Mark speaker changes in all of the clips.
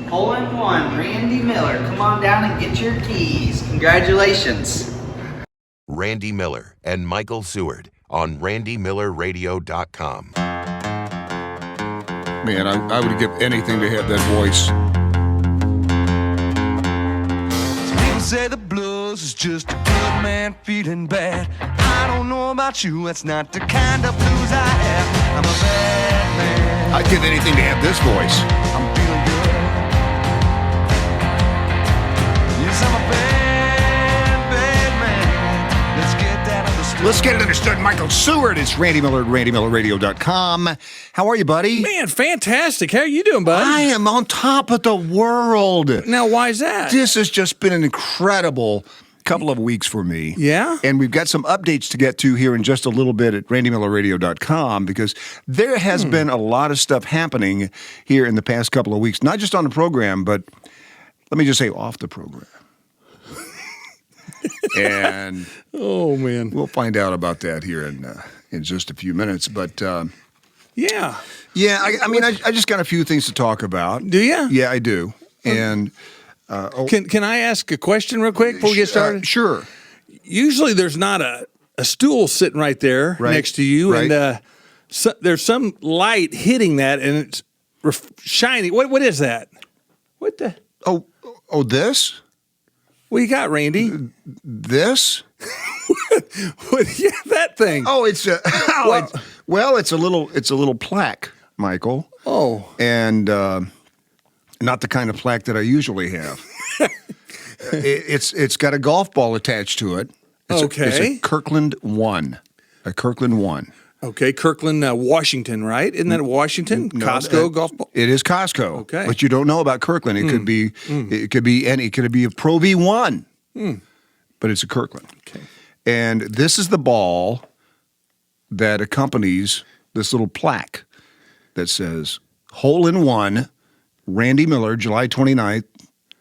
Speaker 1: Hole in one, Randy Miller. Come on down and get your keys. Congratulations.
Speaker 2: Randy Miller and Michael Seward on randymillerradio.com.
Speaker 3: Man, I would give anything to have that voice.
Speaker 4: Some people say the blues is just a good man feeling bad. I don't know about you, that's not the kind of blues I have. I'm a bad man.
Speaker 3: I'd give anything to have this voice.
Speaker 4: I'm feeling good. Yes, I'm a bad man. Let's get that understood.
Speaker 3: Let's get it understood. Michael Seward. It's Randy Miller at randymillerradio.com. How are you, buddy?
Speaker 5: Man, fantastic. How are you doing, bud?
Speaker 3: I am on top of the world.
Speaker 5: Now, why is that?
Speaker 3: This has just been an incredible couple of weeks for me.
Speaker 5: Yeah?
Speaker 3: And we've got some updates to get to here in just a little bit at randymillerradio.com because there has been a lot of stuff happening here in the past couple of weeks, not just on the program, but let me just say off the program. And
Speaker 5: Oh, man.
Speaker 3: we'll find out about that here in just a few minutes. But
Speaker 5: Yeah.
Speaker 3: I mean, I just got a few things to talk about.
Speaker 5: Do you?
Speaker 3: Yeah, I do. And
Speaker 5: Can I ask a question real quick before we get started?
Speaker 3: Sure.
Speaker 5: Usually there's not a stool sitting right there
Speaker 3: Right.
Speaker 5: next to you,
Speaker 3: Right.
Speaker 5: and there's some light hitting that, and it's shiny. What is that? What the?
Speaker 3: Oh, this?
Speaker 5: What you got, Randy?
Speaker 3: This?
Speaker 5: Yeah, that thing.
Speaker 3: Oh, it's a it's a little plaque, Michael.
Speaker 5: Oh.
Speaker 3: And not the kind of plaque that I usually have. It's got a golf ball attached to it. It's a Kirkland 1. A Kirkland 1.
Speaker 5: Okay, Kirkland, Washington, right? Isn't that Washington?
Speaker 3: No,
Speaker 5: Costco golf ball.
Speaker 3: It is Costco.
Speaker 5: Okay.
Speaker 3: But you don't know about Kirkland. It could be it could be a Pro V1. But it's a Kirkland.
Speaker 5: Okay.
Speaker 3: And this is the ball that accompanies this little plaque that says hole in one, Randy Miller, July 29th,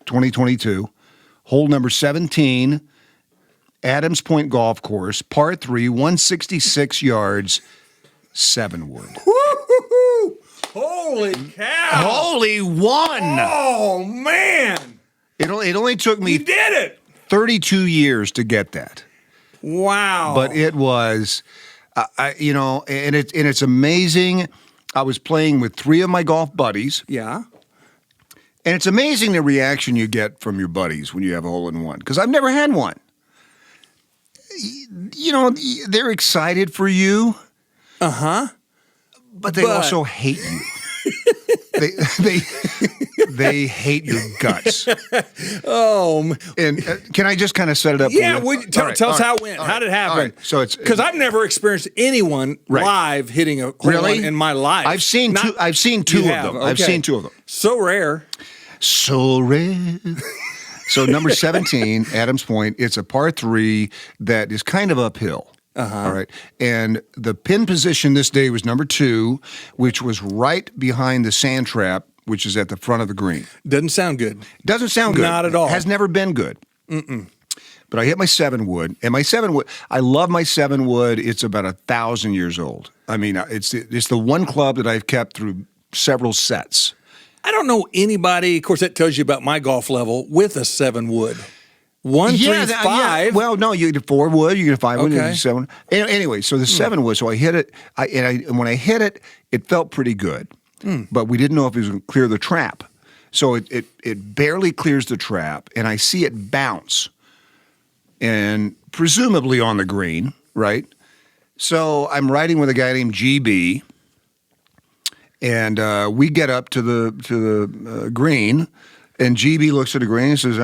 Speaker 3: 2022, hole number 17, Adams Point Golf Course, par 3, 166 yards, 7 wood.
Speaker 5: Woo-hoo-hoo! Holy cow!
Speaker 3: Holy one!
Speaker 5: Oh, man!
Speaker 3: It only took
Speaker 5: You
Speaker 3: me
Speaker 5: did it!
Speaker 3: 32 years to get that.
Speaker 5: Wow.
Speaker 3: But it was, and it's amazing. I was playing with 3 of my golf buddies.
Speaker 5: Yeah.
Speaker 3: And it's amazing the reaction you get from your buddies when you have a hole in one, because I've never had one. You know, they're excited for you.
Speaker 5: Uh-huh.
Speaker 3: But they also hate you. they hate your guts.
Speaker 5: Oh.
Speaker 3: And can I just kind of set it up?
Speaker 5: Yeah,
Speaker 3: for you?
Speaker 5: tell us how it went. How did it happen?
Speaker 3: Right. So it's
Speaker 5: because I've never experienced anyone live hitting a hole
Speaker 3: Really?
Speaker 5: in my life.
Speaker 3: I've seen two of them.
Speaker 5: Okay.
Speaker 3: I've seen 2 of them.
Speaker 5: So rare.
Speaker 3: So rare. So number 17, Adams Point, it's a par 3 that is kind of uphill. All right. And the pin position this day was number 2, which was right behind the sand trap, which is at the front of the green.
Speaker 5: Doesn't sound good.
Speaker 3: Doesn't sound good.
Speaker 5: Not at all.
Speaker 3: Has never been good. But I hit my 7 wood, and my 7 wood, I love my 7 wood. It's about 1,000 years old. I mean, it's the one club that I've kept through several sets.
Speaker 5: I don't know anybody, of course, that tells you about my golf level, with a 7 wood. 1, 3, 5.
Speaker 3: Yeah. Well, no, you get a 4 wood, you get a 5 wood, you
Speaker 5: Okay.
Speaker 3: get a 7. Anyway, so the 7 wood, so I hit it, and when I hit it, it felt pretty good. But we didn't know if it was going to clear the trap. So it barely clears the trap, and I see it bounce, and presumably on the green, right? So I'm riding with a guy named GB, and we get up to the green, and GB looks at the green and says,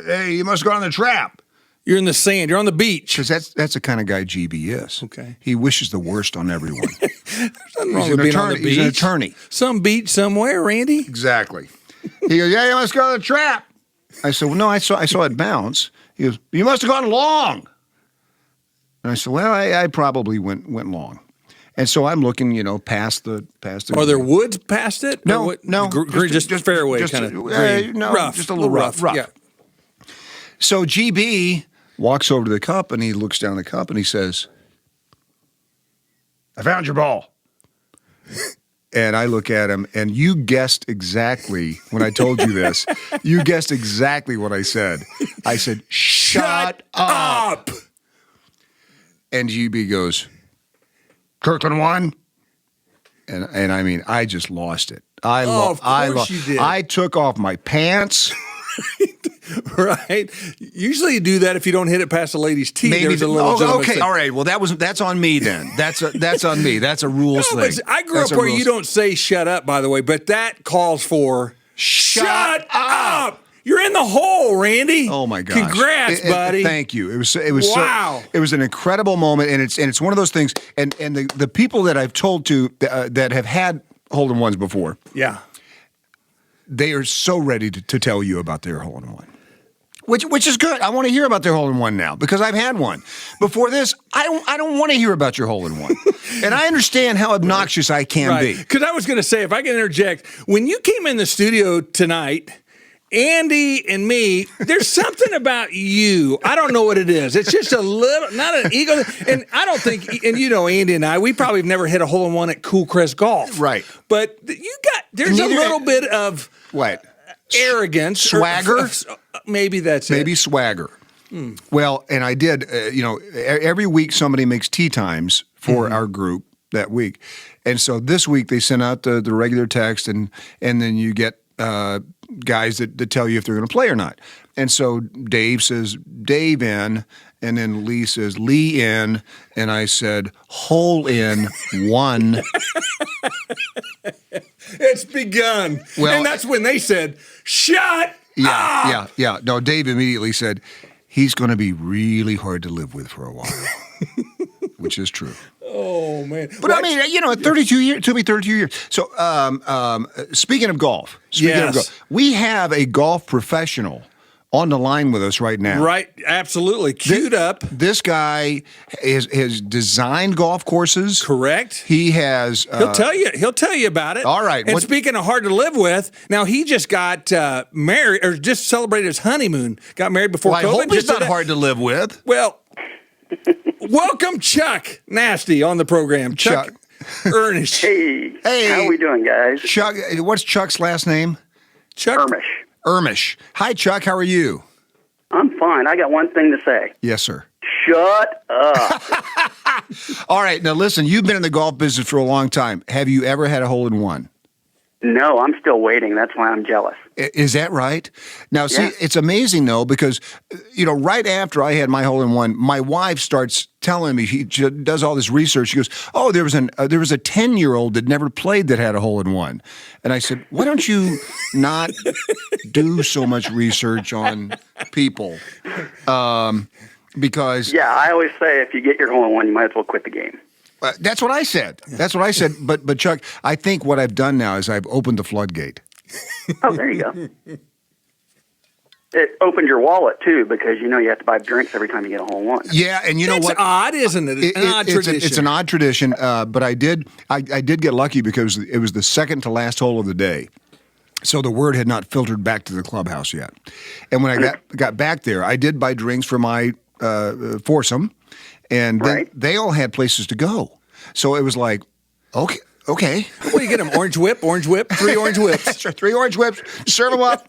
Speaker 3: hey, you must go on the trap.
Speaker 5: You're in the sand. You're on the beach.
Speaker 3: Because that's the kind of guy GB is.
Speaker 5: Okay.
Speaker 3: He wishes the worst on everyone.
Speaker 5: Nothing wrong with being on the beach.
Speaker 3: He's an attorney.
Speaker 5: Some beach somewhere, Randy.
Speaker 3: Exactly. He goes, yeah, you must go to the trap. I said, well, no, I saw it bounce. He goes, you must have gone long. And I said, well, I probably went long. And so I'm looking, past the.
Speaker 5: Are there woods past it?
Speaker 3: No,
Speaker 5: Or
Speaker 3: no,
Speaker 5: just fairway
Speaker 3: just
Speaker 5: kind of.
Speaker 3: no,
Speaker 5: rough,
Speaker 3: just a little rough.
Speaker 5: Yeah.
Speaker 3: So GB walks over to the cup and he looks down the cup and he says, I found your ball. And I look at him, and you guessed exactly when I told you this. You guessed exactly what I said. I said, "Shut up!" And GB goes, "Kirkland won." And I mean, I just lost it.
Speaker 5: Of course you did.
Speaker 3: I took off my pants.
Speaker 5: Right. Usually you do that if you don't hit it past a lady's teeth. There's a little
Speaker 3: okay, all right. Well, that's on me then. That's on me. That's a rules
Speaker 5: No,
Speaker 3: thing.
Speaker 5: but I grew up where you don't say "shut up," by the way, but that calls for
Speaker 3: Shut
Speaker 5: up. You're in the hole, Randy.
Speaker 3: Oh my gosh!
Speaker 5: Congrats, buddy.
Speaker 3: Thank you. It was
Speaker 5: wow.
Speaker 3: It was an incredible moment, and it's one of those things. And the people that I've told to that have had hole-in-ones before,
Speaker 5: Yeah.
Speaker 3: they are so ready to tell you about their hole-in-one. Which is good. I want to hear about their hole-in-one now because I've had one. Before this, I don't want to hear about your hole-in-one. And I understand how obnoxious I can be.
Speaker 5: Because I was going to say, if I can interject, when you came in the studio tonight, Andy and me, there's something about you. I don't know what it is. It's just a little, not an ego. And I don't think, and you know, Andy and I, we probably have never hit a hole-in-one at Cool Crest Golf.
Speaker 3: Right.
Speaker 5: But there's a little bit of
Speaker 3: What?
Speaker 5: arrogance.
Speaker 3: Swagger?
Speaker 5: Maybe that's it.
Speaker 3: Maybe swagger. Well, and I did, every week somebody makes tea times for our group that week. And so this week they sent out the regular text and then you get guys that tell you if they're going to play or not. And so Dave says, Dave in, and then Lee says, Lee in, and I said, hole in one.
Speaker 5: It's begun.
Speaker 3: Well,
Speaker 5: and that's when they said, shut up.
Speaker 3: Yeah. No, Dave immediately said, he's going to be really hard to live with for a while, which is true.
Speaker 5: Oh, man.
Speaker 3: But I mean, 32 years, it took me 32 years. So speaking of golf, we have a golf professional on the line with us right now.
Speaker 5: Right, absolutely. Queued up.
Speaker 3: This guy has designed golf courses.
Speaker 5: Correct.
Speaker 3: He has.
Speaker 5: He'll tell you about it.
Speaker 3: All right.
Speaker 5: And speaking of hard to live with, now he just got married, or just celebrated his honeymoon. Got married before COVID.
Speaker 3: I hope he's not hard to live with.
Speaker 5: Well, welcome Chuck Nasty on the program. Chuck Ernest.
Speaker 6: Hey, how we doing, guys?
Speaker 3: Chuck, what's Chuck's last name?
Speaker 5: Chuck
Speaker 3: Ermish. Hi, Chuck. How are you?
Speaker 6: I'm fine. I got one thing to say.
Speaker 3: Yes, sir.
Speaker 6: Shut up.
Speaker 3: All right. Now, listen, you've been in the golf business for a long time. Have you ever had a hole-in-one?
Speaker 6: No, I'm still waiting. That's why I'm jealous.
Speaker 3: Is that right? Now, see,
Speaker 6: Yeah.
Speaker 3: it's amazing, though, because, right after I had my hole-in-one, my wife starts telling me, she does all this research. She goes, oh, there was a 10-year-old that never played that had a hole-in-one. And I said, why don't you not do so much research on people? Because...
Speaker 6: Yeah, I always say if you get your hole-in-one, you might as well quit the game.
Speaker 3: That's what I said. But Chuck, I think what I've done now is I've opened the floodgate.
Speaker 6: Oh, there you go. It opened your wallet, too, because you have to buy drinks every time you get a hole-in-one.
Speaker 3: Yeah, and you know what?
Speaker 5: It's odd, isn't it? It's an odd tradition.
Speaker 3: It's an odd tradition, but I did get lucky because it was the second to last hole of the day. So the word had not filtered back to the clubhouse yet. And when I got back there, I did buy drinks for my foursome. And then they all had places to go. So it was like, okay.
Speaker 5: What do you get them? Orange whip, 3 orange whips.
Speaker 3: That's right, 3 orange whips, serve them up.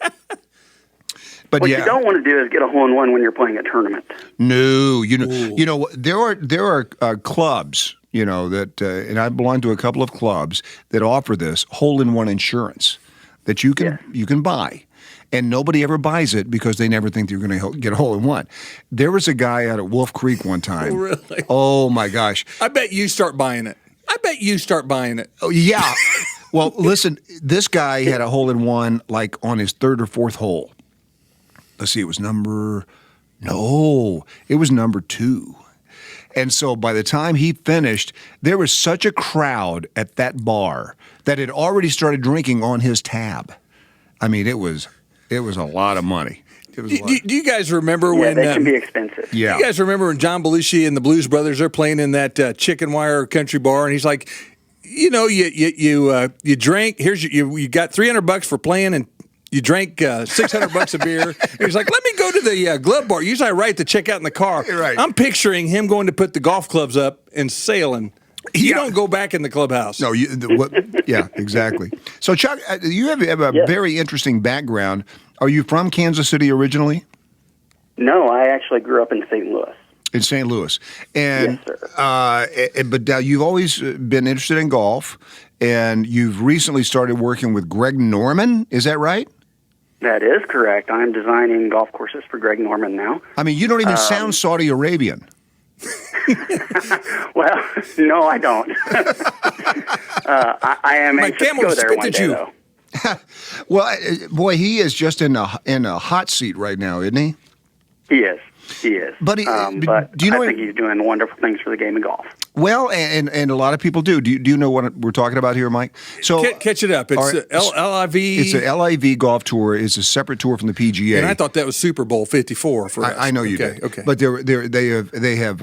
Speaker 3: But
Speaker 6: what you don't want to do is get a hole-in-one when you're playing a tournament.
Speaker 3: No, there are clubs, that, and I belong to a couple of clubs that offer this hole-in-one insurance that you can buy. And nobody ever buys it because they never think they're going to get a hole-in-one. There was a guy out at Wolf Creek one time.
Speaker 5: Really?
Speaker 3: Oh, my gosh.
Speaker 5: I bet you start buying it.
Speaker 3: Oh, yeah. Well, listen, this guy had a hole-in-one like on his third or fourth hole. Let's see, it was number 2. And so by the time he finished, there was such a crowd at that bar that had already started drinking on his tab. I mean, it was a lot of money.
Speaker 5: Do you guys remember when...
Speaker 6: they can be expensive.
Speaker 3: Yeah.
Speaker 5: You guys remember when John Belushi and the Blues Brothers are playing in that chicken wire country bar, and he's like, you drank, you got $300 for playing, and you drank $600 of beer. And he's like, let me go to the glove bar. Usually I write the check out in the car.
Speaker 3: Right.
Speaker 5: I'm picturing him going to put the golf clubs up and sailing You don't go back in the clubhouse.
Speaker 3: No, yeah, exactly. So, Chuck, you have a very interesting background. Are you from Kansas City originally?
Speaker 6: No, I actually grew up in St. Louis.
Speaker 3: In St. Louis. And,
Speaker 6: Yes, sir.
Speaker 3: But you've always been interested in golf, and you've recently started working with Greg Norman. Is that right?
Speaker 6: That is correct. I'm designing golf courses for Greg Norman now.
Speaker 3: I mean, you don't even sound Saudi Arabian.
Speaker 6: Well, no, I don't. I am
Speaker 5: My
Speaker 6: anxious to
Speaker 5: camel
Speaker 6: go there
Speaker 5: spit
Speaker 6: one
Speaker 5: at
Speaker 6: day,
Speaker 5: you.
Speaker 6: though.
Speaker 3: Well, boy, he is just in a hot seat right now, isn't he?
Speaker 6: He is. He is.
Speaker 3: But
Speaker 6: but
Speaker 3: do you know
Speaker 6: I think he's doing wonderful things for the game of golf.
Speaker 3: Well, and a lot of people do. Do you know what we're talking about here, Mike? So
Speaker 5: Catch it up. It's
Speaker 3: all right,
Speaker 5: LIV.
Speaker 3: It's an LIV golf tour. It's a separate tour from the PGA.
Speaker 5: And I thought that was Super Bowl 54 for us.
Speaker 3: I know you did.
Speaker 5: Okay.
Speaker 3: But they have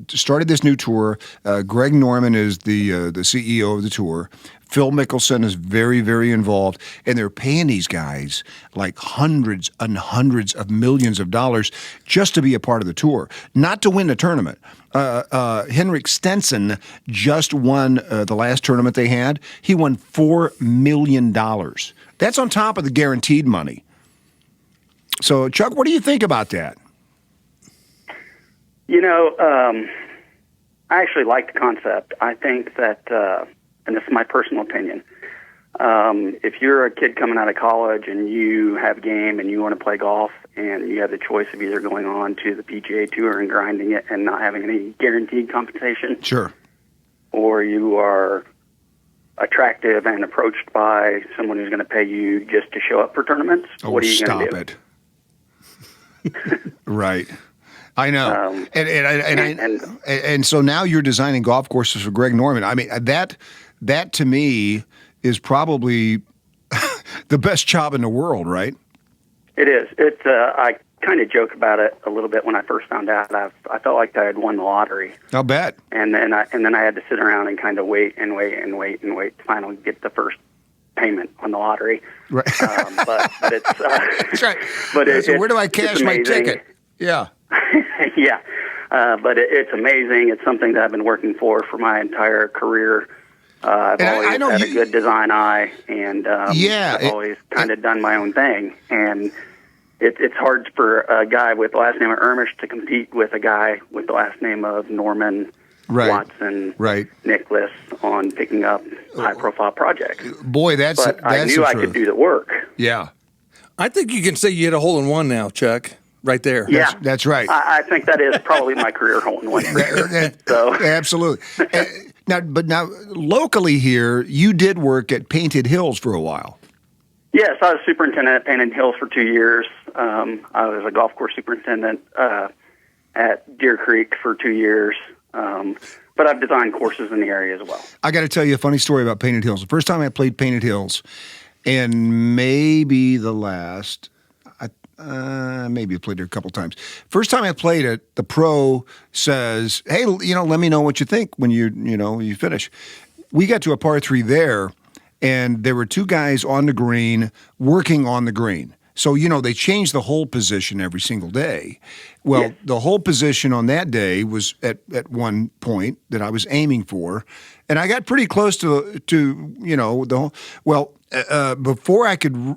Speaker 3: started this new tour. Greg Norman is the CEO of the tour. Phil Mickelson is very, very involved, and they're paying these guys like hundreds and hundreds of millions of dollars just to be a part of the tour, not to win the tournament. Henrik Stenson just won the last tournament they had. He won $4 million. That's on top of the guaranteed money. So, Chuck, what do you think about that?
Speaker 6: You know, I actually like the concept. I think that, and this is my personal opinion, if you're a kid coming out of college and you have game and you want to play golf and you have the choice of either going on to the PGA Tour and grinding it and not having any guaranteed compensation,
Speaker 3: Sure.
Speaker 6: or you are attractive and approached by someone who's going to pay you just to show up for tournaments, what are you going to do?
Speaker 3: Stop it. Right. I know. And so now you're designing golf courses for Greg Norman. I mean, that to me is probably the best job in the world, right?
Speaker 6: It is. It's. I kind of joke about it a little bit when I first found out. I felt like I had won the lottery.
Speaker 3: I'll bet.
Speaker 6: And then I had to sit around and kind of wait to finally get the first payment on the lottery.
Speaker 3: Right.
Speaker 6: But it's.
Speaker 3: That's right.
Speaker 6: But
Speaker 3: so where do I cash my ticket? Yeah.
Speaker 6: Yeah. But it's amazing. It's something that I've been working for my entire career. I've always had a good design eye, and I've always kind of done my own thing. And it's hard for a guy with the last name of Ermish to compete with a guy with the last name of Norman, Watson, Nicholas on picking up high-profile projects.
Speaker 3: Boy, that's
Speaker 6: I knew I could do the work.
Speaker 3: Yeah.
Speaker 5: I think you can say you hit a hole-in-one now, Chuck. Right there.
Speaker 6: Yeah,
Speaker 3: that's right.
Speaker 6: I think that is probably my career hole-in-one. So
Speaker 3: absolutely. Now locally here, you did work at Painted Hills for a while.
Speaker 6: Yes, I was superintendent at Painted Hills for 2 years. I was a golf course superintendent at Deer Creek for 2 years. But I've designed courses in the area as well.
Speaker 3: I got to tell you a funny story about Painted Hills. The first time I played Painted Hills, and maybe the last. Maybe I played there a couple times. First time I played it, the pro says, "Hey, let me know what you think when you finish." We got to a par 3 there, and there were two guys on the green working on the green. So they changed the hole position every single day. Well, the hole position on that day was at one point that I was aiming for, and I got pretty close to the well before I could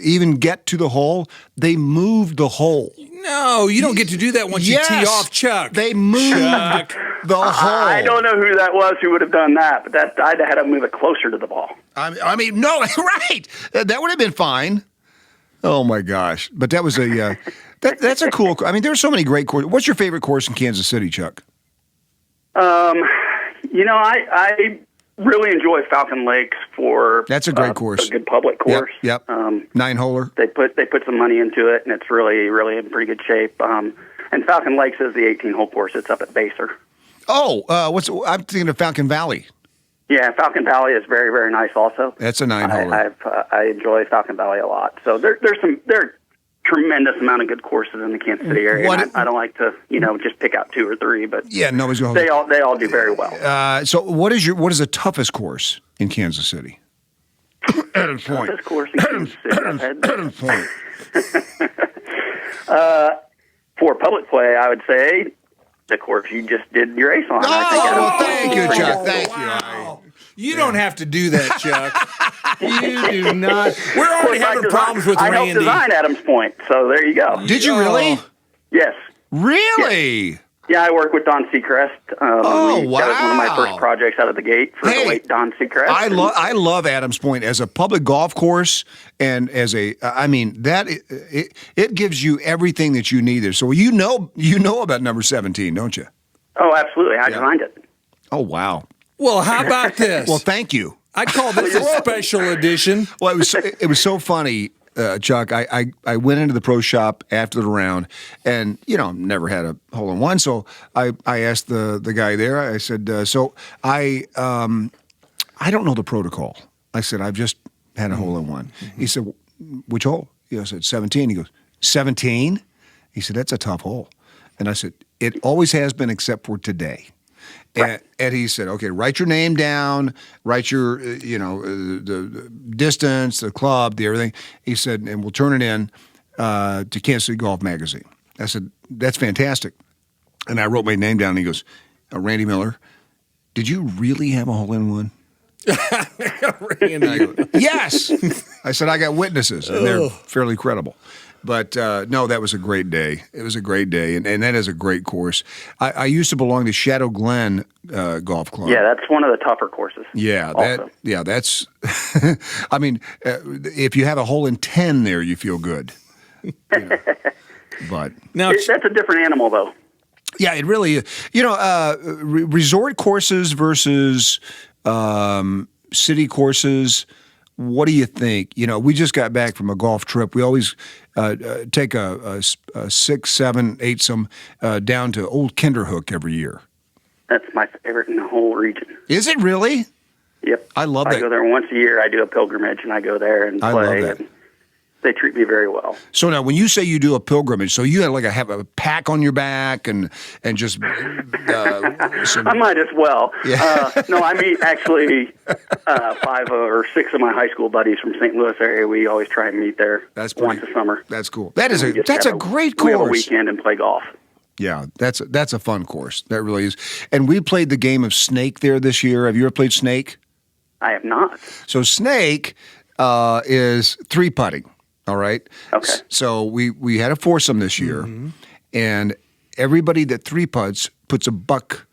Speaker 3: even get to the hole, they moved the hole.
Speaker 5: No, you don't get to do that once you tee off, Chuck.
Speaker 3: They moved the hole.
Speaker 6: I don't know who that was who would have done that, but I'd had to move it closer to the ball.
Speaker 3: I mean, no, right. That would have been fine. Oh, my gosh. But that was that's a cool, I mean, there's so many great courses. What's your favorite course in Kansas City, Chuck?
Speaker 6: I really enjoy Falcon Lakes for
Speaker 3: that's a great course,
Speaker 6: a good public course.
Speaker 3: Yep. 9-holer.
Speaker 6: They put some money into it, and it's really in pretty good shape. And Falcon Lakes is the 18-hole course. It's up at Baser.
Speaker 3: Oh, I'm thinking of Falcon Valley.
Speaker 6: Yeah, Falcon Valley is very, very nice. Also,
Speaker 3: that's a 9-holer.
Speaker 6: I enjoy Falcon Valley a lot. So there are tremendous amount of good courses in the Kansas City area. I don't like to, just pick out 2 or 3, but
Speaker 3: nobody's going.
Speaker 6: They all do very well.
Speaker 3: So what is the toughest course in Kansas City?
Speaker 6: Toughest course in Kansas City. For public play, I would say the course you just did your ace on.
Speaker 3: Oh, thank you, Chuck. Thank you.
Speaker 5: Wow. You don't have to do that, Chuck. You do not. We're already having problems with Randy.
Speaker 6: I helped design Adams Point, so there you go.
Speaker 3: Did you really?
Speaker 6: Yes.
Speaker 3: Really?
Speaker 6: Yes. Yeah, I work with Don Seacrest.
Speaker 3: Wow.
Speaker 6: That was one of my first projects out of the gate for the late Don Seacrest.
Speaker 3: I love Adams Point as a public golf course and as a, I mean, that it gives you everything that you need there. So you know about number 17, don't you?
Speaker 6: Oh, absolutely. I designed it.
Speaker 3: Oh, wow.
Speaker 5: Well, how about this?
Speaker 3: Well, thank you.
Speaker 5: I call this a special edition.
Speaker 3: Well, it was so funny, Chuck. I went into the pro shop after the round, and never had a hole in one. So I asked the guy there. I said, so I don't know the protocol. I said, I've just had a hole in one. He said, which hole? I said 17. He goes, 17? He said, that's a tough hole. And I said, it always has been except for today. Right. And he said, okay, write your name down, write your, the distance, the club, the everything. He said, and we'll turn it in to Kansas City Golf Magazine. I said, that's fantastic. And I wrote my name down, and he goes, Randy Miller, did you really have a hole-in-one? And I go, yes. I said, I got witnesses, and they're fairly credible. But no, that was a great day. It was a great day, and that is a great course. I used to belong to Shadow Glen Golf Club.
Speaker 6: Yeah, that's one of the tougher courses.
Speaker 3: Yeah, that's. I mean, if you have a hole in 10 there, you feel good. But
Speaker 6: now that's a different animal, though.
Speaker 3: Yeah, it really is. Resort courses versus city courses. What do you think? We just got back from a golf trip. We always take a 6, 7, 8 some down to Old Kinderhook every year.
Speaker 6: That's my favorite in the whole region.
Speaker 3: Is it really?
Speaker 6: Yep.
Speaker 3: I love that.
Speaker 6: I go there once a year. I do a pilgrimage, and I go there and play.
Speaker 3: I love that.
Speaker 6: And they treat me very well.
Speaker 3: So now, when you say you do a pilgrimage, so you have a pack on your back and just.
Speaker 6: I might as well.
Speaker 3: Yeah.
Speaker 6: No, I meet actually 5 or 6 of my high school buddies from St. Louis area. We always try and meet there once a summer.
Speaker 3: That's cool. That's a great course.
Speaker 6: We have a weekend and play golf.
Speaker 3: Yeah, that's a fun course. That really is. And we played the game of Snake there this year. Have you ever played Snake?
Speaker 6: I have not.
Speaker 3: So Snake is 3-putting. All right.
Speaker 6: Okay.
Speaker 3: So we had a foursome this year, and everybody that 3-putts puts a buck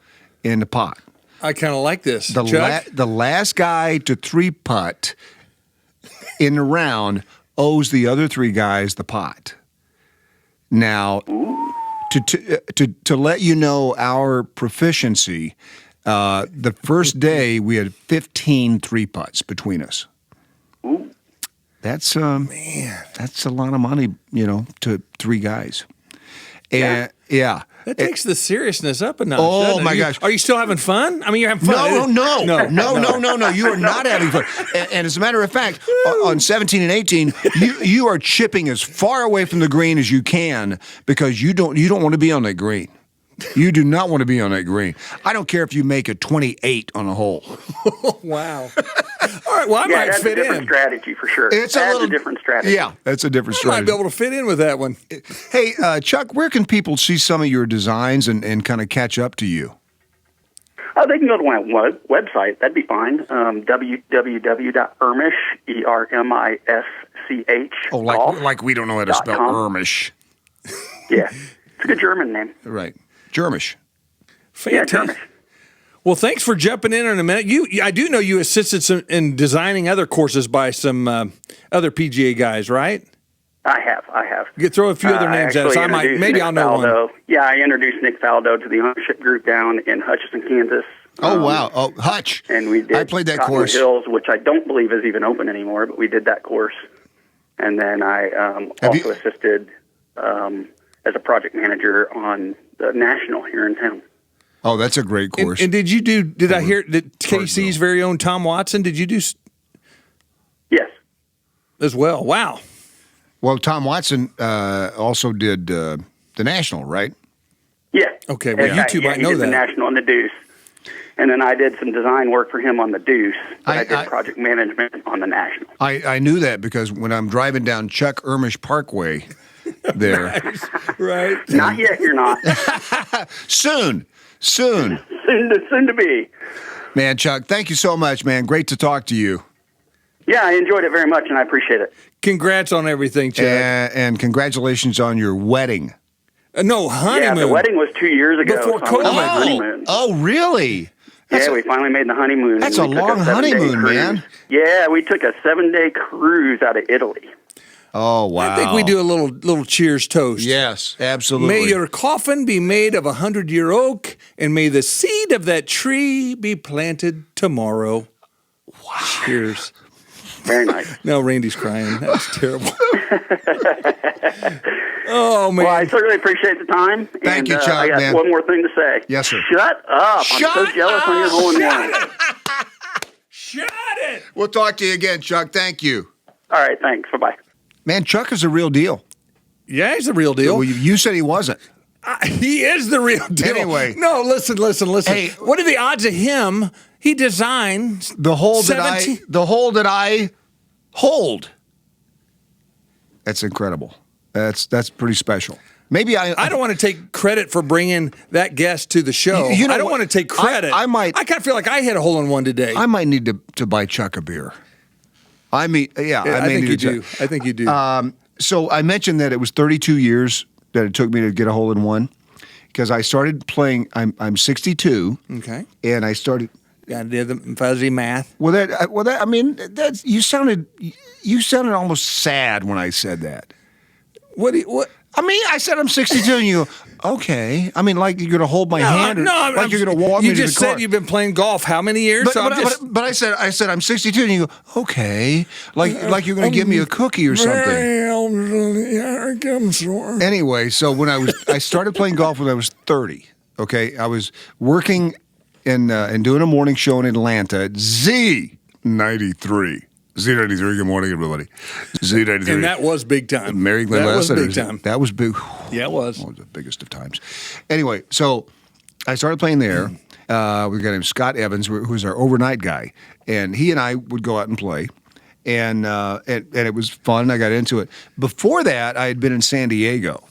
Speaker 3: in the pot.
Speaker 5: I kind of like this.
Speaker 3: The last guy to 3-putt in the round owes the other 3 guys the pot. Now, to let you know our proficiency, the first day we had 15 3-putts between us.
Speaker 6: Ooh.
Speaker 3: That's that's a lot of money, to 3 guys. And yeah.
Speaker 5: That takes the seriousness up a notch.
Speaker 3: Oh my gosh.
Speaker 5: Are you still having fun? I mean, you're having fun.
Speaker 3: No. You are not having fun. And as a matter of fact, on 17 and 18, you are chipping as far away from the green as you can because you don't want to be on that green. You do not want to be on that green. I don't care if you make a 28 on a hole.
Speaker 5: Wow. All right, well, I might
Speaker 6: that's
Speaker 5: fit
Speaker 6: a different
Speaker 5: in.
Speaker 6: strategy for sure.
Speaker 3: It's a
Speaker 6: different strategy.
Speaker 3: Yeah, that's a different
Speaker 5: I
Speaker 3: strategy.
Speaker 5: might be able to fit in with that one.
Speaker 3: Hey, Chuck, where can people see some of your designs and kind of catch up to you?
Speaker 6: They can go to my website. That'd be fine. www.ermisch, E-R-M-I-S-C-H.
Speaker 3: Oh, like we don't know how to spell Ermisch.
Speaker 6: Yeah, it's a good German name.
Speaker 3: Right. Germish.
Speaker 5: Fantastic.
Speaker 6: Yeah,
Speaker 5: well, thanks for jumping in a minute. I do know you assisted in designing other courses by some other PGA guys, right?
Speaker 6: I have.
Speaker 5: You could throw a few other names at us. I'll know one.
Speaker 6: Yeah, I introduced Nick Faldo to the ownership group down in Hutchinson, Kansas.
Speaker 3: Oh, wow. Oh, Hutch.
Speaker 6: And we did
Speaker 3: I played that
Speaker 6: Cottonwood
Speaker 3: course.
Speaker 6: Hills, which I don't believe is even open anymore, but we did that course. And then I also assisted as a project manager on the National here in town.
Speaker 3: Oh, that's a great course.
Speaker 5: And did I hear that KC's very own Tom Watson, did you do?
Speaker 6: Yes.
Speaker 5: As well. Wow.
Speaker 3: Well, Tom Watson also did the National, right?
Speaker 6: Yeah.
Speaker 5: Okay, well, you two might know
Speaker 6: he did
Speaker 5: that.
Speaker 6: the National and the Deuce. And then I did some design work for him on the Deuce, but I did project management on the National.
Speaker 3: I knew that because when I'm driving down Chuck Ermisch Parkway there.
Speaker 5: Right.
Speaker 6: Not yet, you're not.
Speaker 3: Soon.
Speaker 6: Soon to be.
Speaker 3: Man, Chuck, thank you so much, man. Great to talk to you.
Speaker 6: Yeah, I enjoyed it very much, and I appreciate it.
Speaker 5: Congrats on everything, Chuck.
Speaker 3: And congratulations on your wedding.
Speaker 5: No, honeymoon.
Speaker 6: Yeah, the wedding was 2 years ago.
Speaker 5: Before
Speaker 6: so I was on my
Speaker 5: COVID.
Speaker 6: honeymoon.
Speaker 3: Oh, really?
Speaker 6: We finally made the honeymoon.
Speaker 3: That's
Speaker 6: and
Speaker 3: a
Speaker 6: we took
Speaker 3: long
Speaker 6: 7-day
Speaker 3: honeymoon,
Speaker 6: cruise.
Speaker 3: man.
Speaker 6: Yeah, we took a 7-day cruise out of Italy.
Speaker 3: Oh, wow.
Speaker 5: I think we do a little cheers toast.
Speaker 3: Yes, absolutely.
Speaker 5: May your coffin be made of 100-year oak, and may the seed of that tree be planted tomorrow. Wow. Cheers.
Speaker 6: Very nice.
Speaker 5: No, Randy's crying. That's terrible. Oh, man.
Speaker 6: Well, I certainly appreciate the time.
Speaker 3: Thank you, Chuck,
Speaker 6: I got
Speaker 3: man.
Speaker 6: one more thing to say.
Speaker 3: Yes, sir.
Speaker 6: Shut up. I'm so jealous on your hole-in-one.
Speaker 5: Shut it.
Speaker 3: We'll talk to you again, Chuck. Thank you.
Speaker 6: All right, thanks. Bye-bye.
Speaker 3: Man, Chuck is a real deal.
Speaker 5: Yeah, he's the real deal.
Speaker 3: Well, you said he wasn't.
Speaker 5: He is the real deal.
Speaker 3: Anyway.
Speaker 5: No, listen.
Speaker 3: Hey,
Speaker 5: what are the odds of him? He designed
Speaker 3: the hole that I hold. That's incredible. That's pretty special. Maybe
Speaker 5: I don't want to take credit for bringing that guest to the show.
Speaker 3: You know
Speaker 5: I don't
Speaker 3: what?
Speaker 5: want to take credit.
Speaker 3: I might.
Speaker 5: I kind of feel like I hit a hole-in-one today.
Speaker 3: I might need to buy Chuck a beer. I mean, yeah, I may
Speaker 5: think
Speaker 3: need
Speaker 5: you
Speaker 3: to.
Speaker 5: do. I think you do.
Speaker 3: So I mentioned that it was 32 years that it took me to get a hole-in-one because I started playing. I'm 62.
Speaker 5: Okay.
Speaker 3: And I started.
Speaker 5: Got to do the fuzzy math.
Speaker 3: I mean, that's you sounded almost sad when I said that.
Speaker 5: What?
Speaker 3: I mean, I said I'm 62, and you go, okay. I mean, like you're going to hold my hand, or like you're going to walk me to the car.
Speaker 5: You just said you've been playing golf how many years?
Speaker 3: But I said I'm 62, and you go, okay, like you're going to give me a cookie or something. Anyway, so when I started playing golf when I was 30. Okay, I was working and doing a morning show in Atlanta at Z93. Z93, good morning, everybody. Z93.
Speaker 5: And that was big time.
Speaker 3: Mary Glenn
Speaker 5: That was
Speaker 3: Lassiter.
Speaker 5: big time.
Speaker 3: That was big.
Speaker 5: Yeah, it was.
Speaker 3: One of the biggest of times. Anyway, so I started playing there. We got him Scott Evans, who's our overnight guy, and he and I would go out and play, and it was fun. I got into it. Before that, I had been in San Diego.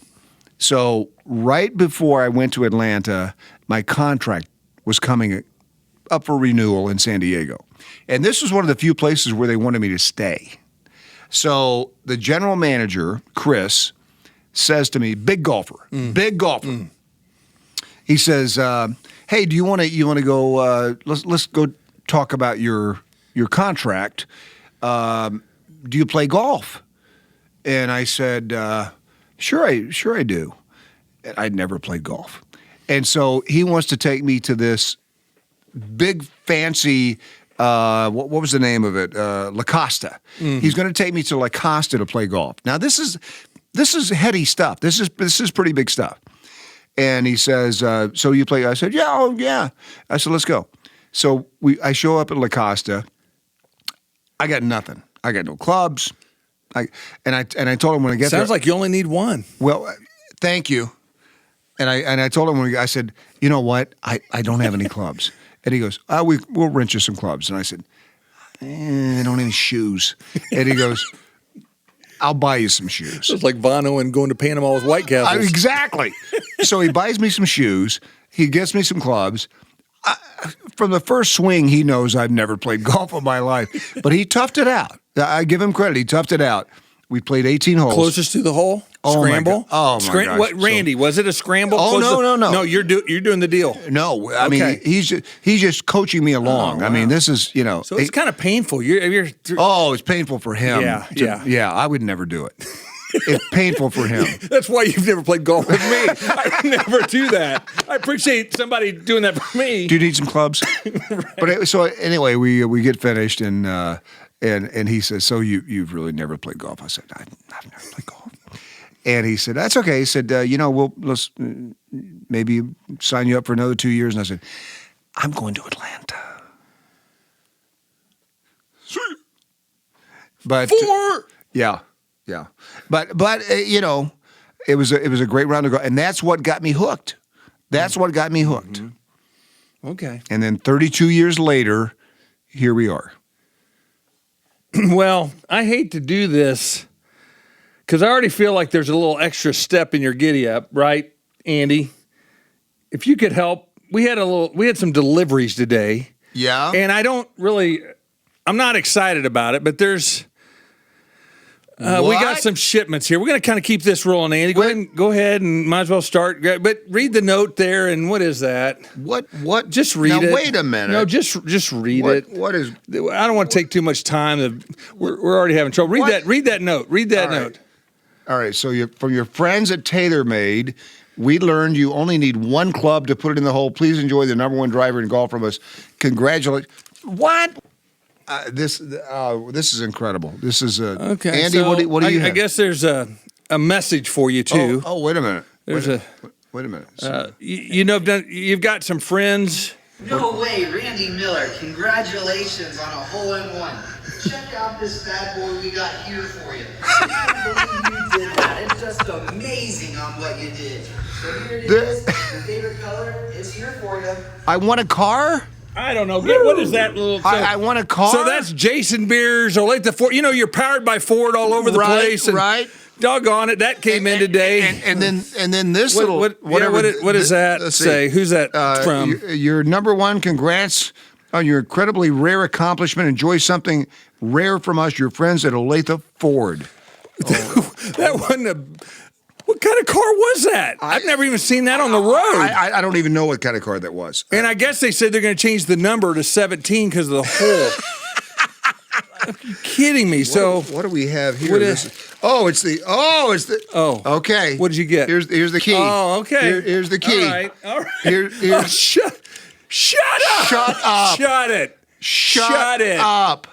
Speaker 3: So right before I went to Atlanta, my contract was coming up for renewal in San Diego. And this was one of the few places where they wanted me to stay. So the general manager, Chris, says to me, big golfer. He says, hey, do you want to go, let's go talk about your contract. Do you play golf? And I said, sure I do. I'd never played golf. And so he wants to take me to this big fancy, what was the name of it? La Costa. Mm-hmm. He's going to take me to La Costa to play golf. Now this is heady stuff. This is pretty big stuff. And he says, so you play? I said, yeah, oh yeah. I said, let's go. So I show up at La Costa. I got nothing. I got no clubs. I told him when I get there.
Speaker 5: Sounds like you only need one.
Speaker 3: Well, thank you. And I told him I said, you know what? I don't have any clubs. And he goes, we'll rent you some clubs. And I said, I don't have any shoes. And he goes, I'll buy you some shoes.
Speaker 5: It's like Bono and going to Panama with White Castles.
Speaker 3: Exactly. So he buys me some shoes. He gets me some clubs. From the first swing, he knows I've never played golf in my life. But he toughed it out. I give him credit. He toughed it out. We played 18 holes.
Speaker 5: Closest to the hole?
Speaker 3: Oh
Speaker 5: Scramble?
Speaker 3: my gosh.
Speaker 5: What, Randy, was it a scramble?
Speaker 3: Oh, no.
Speaker 5: No, you're doing the deal.
Speaker 3: No, I mean, he's just coaching me along.
Speaker 5: Oh, wow.
Speaker 3: I mean, this is,
Speaker 5: So it's kind of painful.
Speaker 3: it's painful for him.
Speaker 5: Yeah.
Speaker 3: I would never do it. It's painful for him.
Speaker 5: That's why you've never played golf with me. I would never do that. I appreciate somebody doing that for me.
Speaker 3: Do you need some clubs? Right. But so anyway, we get finished and he says, so you've really never played golf? I said, I've never played golf. And he said, that's okay. He said, let's maybe sign you up for another 2 years. And I said, I'm going to Atlanta. But
Speaker 5: 4.
Speaker 3: Yeah. But it was a great round of golf, and that's what got me hooked. Mm-hmm.
Speaker 5: Okay.
Speaker 3: And then 32 years later, here we are.
Speaker 5: Well, I hate to do this because I already feel like there's a little extra step in your giddy up, right, Andy? if you could help, we had some deliveries today.
Speaker 3: Yeah.
Speaker 5: And I'm not excited about it, but we got some shipments here. We're going to kind of keep this rolling, Andy. Go ahead and might as well start. But read the note there, and what is that?
Speaker 3: What?
Speaker 5: Just read it.
Speaker 3: Now, wait a minute.
Speaker 5: No, just read it.
Speaker 3: What is?
Speaker 5: I don't want to take too much time. We're already having trouble. Read that note. Read that note.
Speaker 3: All right. So from your friends at TaylorMade, we learned you only need one club to put it in the hole. Please enjoy the number one driver in golf from us. Congratulations. What? This is incredible. This is
Speaker 5: okay.
Speaker 3: Andy,
Speaker 5: so
Speaker 3: what do you have?
Speaker 5: I guess there's a message for you too.
Speaker 3: Oh, wait a minute.
Speaker 5: Wait
Speaker 3: a minute.
Speaker 5: You've got some friends.
Speaker 1: No way, Randy Miller. Congratulations on a hole-in-one. Check out this bad boy we got here for you. I can't believe you did that. It's just amazing on what you did. So here it is. Your favorite color is here for you.
Speaker 3: I want a car?
Speaker 5: I don't know. What is that little?
Speaker 3: I want a car.
Speaker 5: So that's Jason Beers, Olathe the Ford. You're powered by Ford all over the place.
Speaker 3: Right.
Speaker 5: Doggone it, that came in today.
Speaker 3: And then this
Speaker 5: what does that say? Who's that from?
Speaker 3: Your number one. Congrats on your incredibly rare accomplishment. Enjoy something rare from us, your friends at Olathe Ford. Oh.
Speaker 5: That wasn't What kind of car was that? I've never even seen that on the road.
Speaker 3: I don't even know what kind of car that was.
Speaker 5: And I guess they said they're going to change the number to 17 because of the hole. Are you kidding me?
Speaker 3: What do we have here? It's the. Okay.
Speaker 5: What did you get?
Speaker 3: Here's the key.
Speaker 5: Oh, okay.
Speaker 3: Here's the key.
Speaker 5: All right.
Speaker 3: Shut up.
Speaker 5: Shut up.
Speaker 3: Shut it up.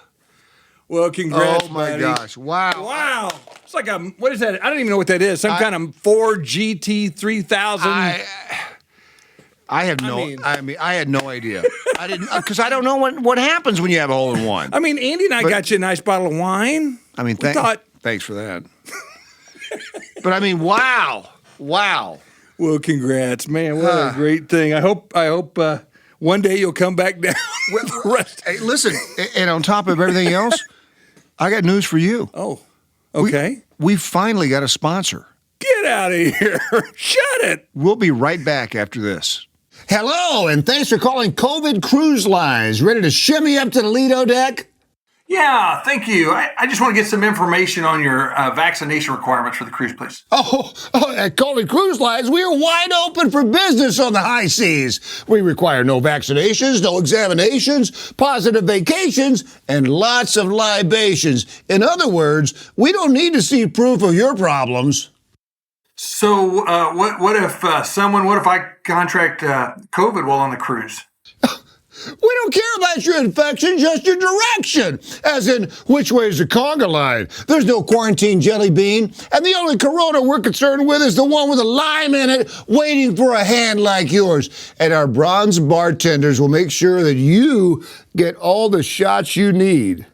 Speaker 5: Well, congrats,
Speaker 3: Oh my
Speaker 5: buddy.
Speaker 3: gosh!
Speaker 5: Wow. It's like what is that? I don't even know what that is. Some kind of Ford GT 3000.
Speaker 3: I had no idea. I didn't because I don't know what happens when you have a hole in one.
Speaker 5: I mean, Andy and I got you a nice bottle of wine.
Speaker 3: I mean, thanks for that. But I mean, wow.
Speaker 5: Well, congrats, man. What a great thing. I hope one day you'll come back down.
Speaker 3: Hey, listen, and on top of everything else, I got news for you.
Speaker 5: Oh, okay.
Speaker 3: We finally got a sponsor.
Speaker 5: Get out of here. Shut it.
Speaker 3: We'll be right back after this.
Speaker 7: Hello, and thanks for calling COVID Cruise Lines. Ready to shimmy up to the Lido deck?
Speaker 5: Yeah, thank you. I just want to get some information on your vaccination requirements for the cruise, please.
Speaker 7: Oh, at COVID Cruise Lines, we are wide open for business on the high seas. We require no vaccinations, no examinations, positive vacations, and lots of libations. In other words, we don't need to see proof of your problems.
Speaker 5: So, what if I contract COVID while on the cruise?
Speaker 7: We don't care about your infection, just your direction. As in, which way is the conga line? There's no quarantine jelly bean, and the only corona we're concerned with is the one with a lime in it, waiting for a hand like yours. And our bronze bartenders will make sure that you get all the shots you need.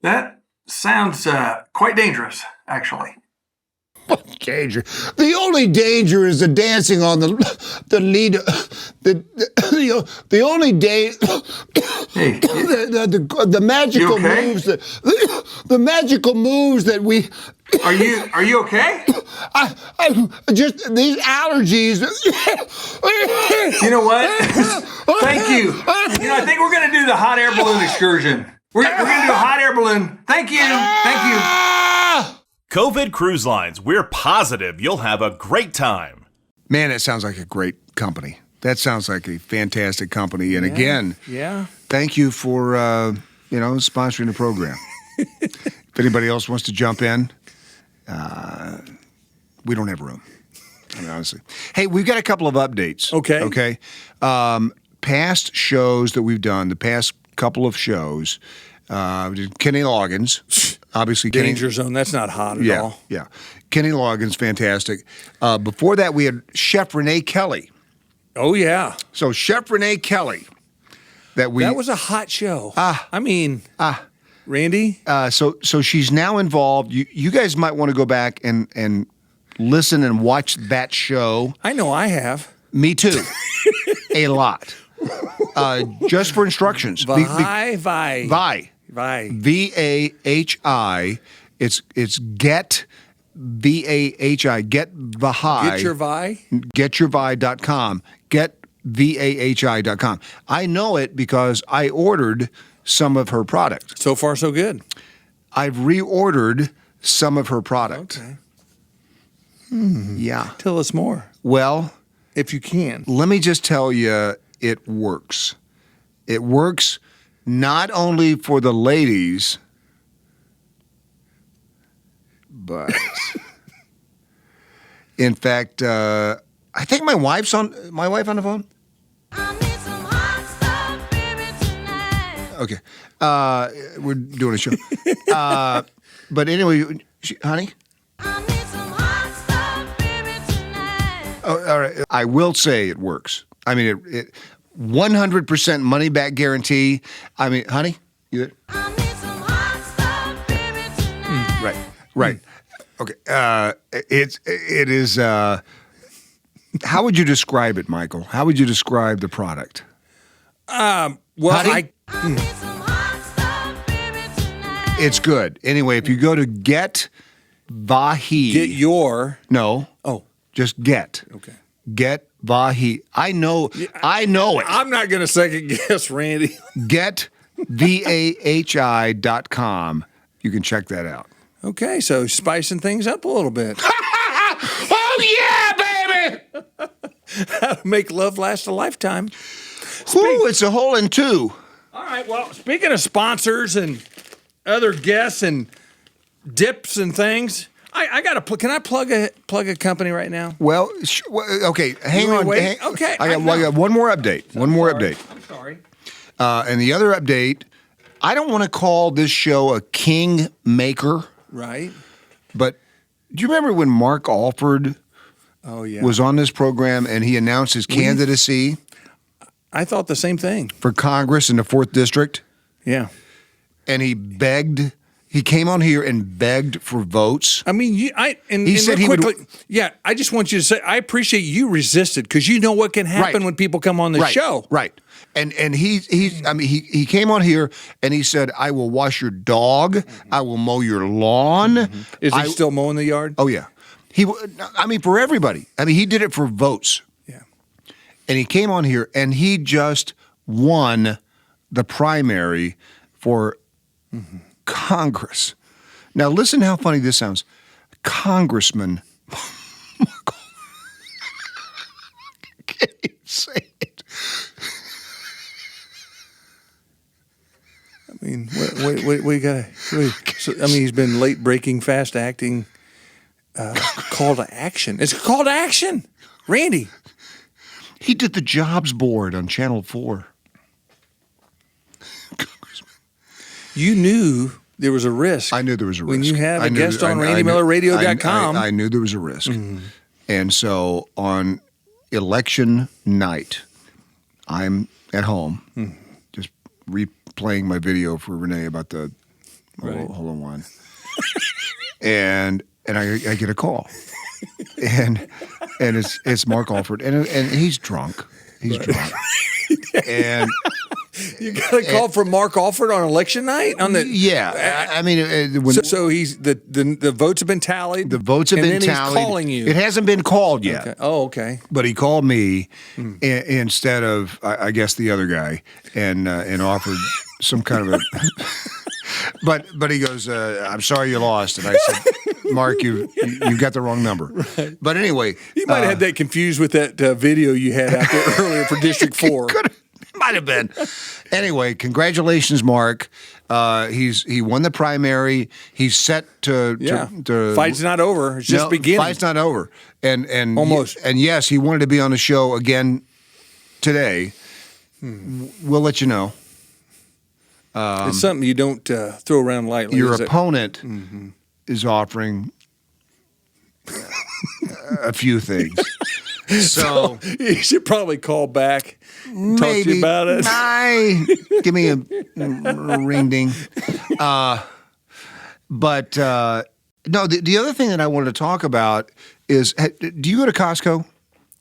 Speaker 5: That sounds quite dangerous, actually.
Speaker 7: Danger. The only danger is the dancing on the lead. The only day.
Speaker 5: Hey,
Speaker 7: the magical moves that the magical moves that we.
Speaker 5: Are you okay?
Speaker 7: I just these allergies.
Speaker 5: You know what? Thank you. I think we're gonna do the hot air balloon excursion. We're gonna do a hot air balloon. Thank you.
Speaker 8: COVID Cruise Lines, we're positive you'll have a great time.
Speaker 3: Man, that sounds like a great company. That sounds like a fantastic company. And again, thank you for sponsoring the program. If anybody else wants to jump in, we don't have room. I mean, honestly. Hey, we've got a couple of updates. Okay. Past shows that we've done, the past couple of shows, we did Kenny Loggins. Obviously,
Speaker 5: Danger Zone. That's not hot at all.
Speaker 3: Yeah. Kenny Loggins, fantastic. Before that, we had Chef Renee Kelly.
Speaker 5: Oh, yeah.
Speaker 3: So Chef Renee Kelly. That
Speaker 5: was a hot show. Randy?
Speaker 3: So she's now involved. You guys might want to go back and listen and watch that show.
Speaker 5: I know I have.
Speaker 3: Me too. A lot. Just for instructions.
Speaker 5: Vi.
Speaker 3: VAHI. It's Get VAHI, Get Vahi.
Speaker 5: Get your Vi?
Speaker 3: GetYourVi.com. GetVAHI.com. I know it because I ordered some of her product.
Speaker 5: So far, so good.
Speaker 3: I've reordered some of her product.
Speaker 5: Okay.
Speaker 3: Yeah.
Speaker 5: Tell us more.
Speaker 3: Well,
Speaker 5: if you can.
Speaker 3: Let me just tell you, it works. It works not only for the ladies, but in fact, I think my wife on the phone. Okay, we're doing a show. But anyway, honey. Oh, all right. I will say it works. I mean, it 100% money back guarantee. I mean, honey, you there? Right. Okay. It is. How would you describe it, Michael? How would you describe the product?
Speaker 5: Well,
Speaker 3: honey? It's good. Anyway, if you go to Get Vahi.
Speaker 5: Get your.
Speaker 3: No.
Speaker 5: Oh.
Speaker 3: Just Get.
Speaker 5: Okay.
Speaker 3: Get Vahi. I know it.
Speaker 5: I'm not going to second guess, Randy.
Speaker 3: GetVAHI.com. You can check that out.
Speaker 5: Okay, so spicing things up a little bit.
Speaker 3: Oh, yeah, baby!
Speaker 5: How to make love last a lifetime.
Speaker 3: Ooh, it's a hole in two.
Speaker 5: All right, well, speaking of sponsors and other guests and dips and things, I got to. Can I plug a company right now?
Speaker 3: Well, okay. Hang on.
Speaker 5: Okay.
Speaker 3: I got one more update.
Speaker 5: I'm sorry.
Speaker 3: And the other update, I don't want to call this show a king maker.
Speaker 5: Right.
Speaker 3: But do you remember when Mark Alford was on this program and he announced his candidacy?
Speaker 5: I thought the same thing.
Speaker 3: For Congress in the 4th District?
Speaker 5: Yeah.
Speaker 3: And he came on here and begged for votes.
Speaker 5: I mean,
Speaker 3: he said he
Speaker 5: would. Yeah, I just want you to say, I appreciate you resisted because you know what can happen when people come on the show.
Speaker 3: Right. And he came on here and he said, I will wash your dog. I will mow your lawn.
Speaker 5: Is he still mowing the yard?
Speaker 3: Oh, yeah. For everybody. I mean, he did it for votes.
Speaker 5: Yeah.
Speaker 3: And he came on here and he just won the primary for Congress. Now, listen how funny this sounds. Congressman. Can't even say it.
Speaker 5: I mean, we got to. I mean, he's been late breaking, fast acting. Call to action. It's a call to action, Randy.
Speaker 3: He did the Jobs Board on Channel 4.
Speaker 5: You knew there was a risk.
Speaker 3: I knew there was a risk.
Speaker 5: When you have a guest on RandyMillerRadio.com.
Speaker 3: I knew there was a risk. Mm-hmm. And so on election night, I'm at home, just replaying my video for Renee about the hole in one. and I get a call. and it's Mark Alford. And he's drunk. He's drunk. And
Speaker 5: you got a call from Mark Alford on election night? I
Speaker 3: mean,
Speaker 5: so he's the votes have been tallied.
Speaker 3: The votes have been tallied.
Speaker 5: He's calling you.
Speaker 3: It hasn't been called yet.
Speaker 5: Okay. Oh, okay.
Speaker 3: But he called me instead of I guess the other guy and offered some kind of a. But he goes, I'm sorry you lost, and I said, Mark, you got the wrong number. Right. But anyway,
Speaker 5: you might have had that confused with that video you had out there earlier for District 4.
Speaker 3: Might have been. Anyway, congratulations, Mark. He won the primary. He's set to
Speaker 5: fight's not over. It's just beginning.
Speaker 3: Fight's not over. And
Speaker 5: almost.
Speaker 3: And yes, he wanted to be on the show again today. We'll let you know.
Speaker 5: It's something you don't throw around lightly.
Speaker 3: Your opponent is offering a few things. So
Speaker 5: you should probably call back and talk to you about it.
Speaker 3: Give me a ring ding. But no, the other thing that I wanted to talk about is, do you go to Costco?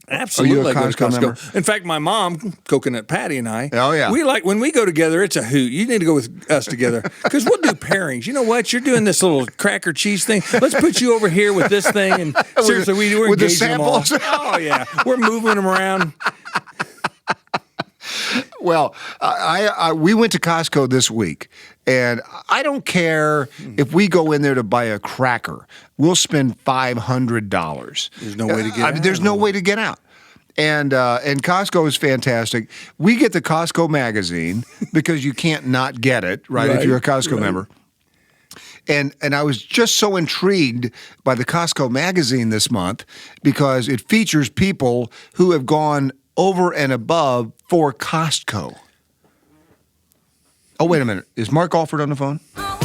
Speaker 5: Absolutely.
Speaker 3: Are you a Costco member?
Speaker 5: In fact, my mom, Coconut Patty, and I,
Speaker 3: Oh, yeah.
Speaker 5: we like, when we go together, it's a hoot. You need to go with us together because we'll do pairings. You know what? You're doing this little cracker cheese thing. Let's put you over here with this thing. And seriously, we're
Speaker 3: with the
Speaker 5: engaging them all.
Speaker 3: samples?
Speaker 5: Oh, yeah. We're moving them around.
Speaker 3: Well, we went to Costco this week, and I don't care if we go in there to buy a cracker. We'll spend $500.
Speaker 5: There's no way to get out.
Speaker 3: There's no way to get out. And Costco is fantastic. We get the Costco magazine because you can't not get it, right? If you're a Costco member. And I was just so intrigued by the Costco magazine this month because it features people who have gone over and above for Costco. Oh, wait a minute. Is Mark Alford on the phone? All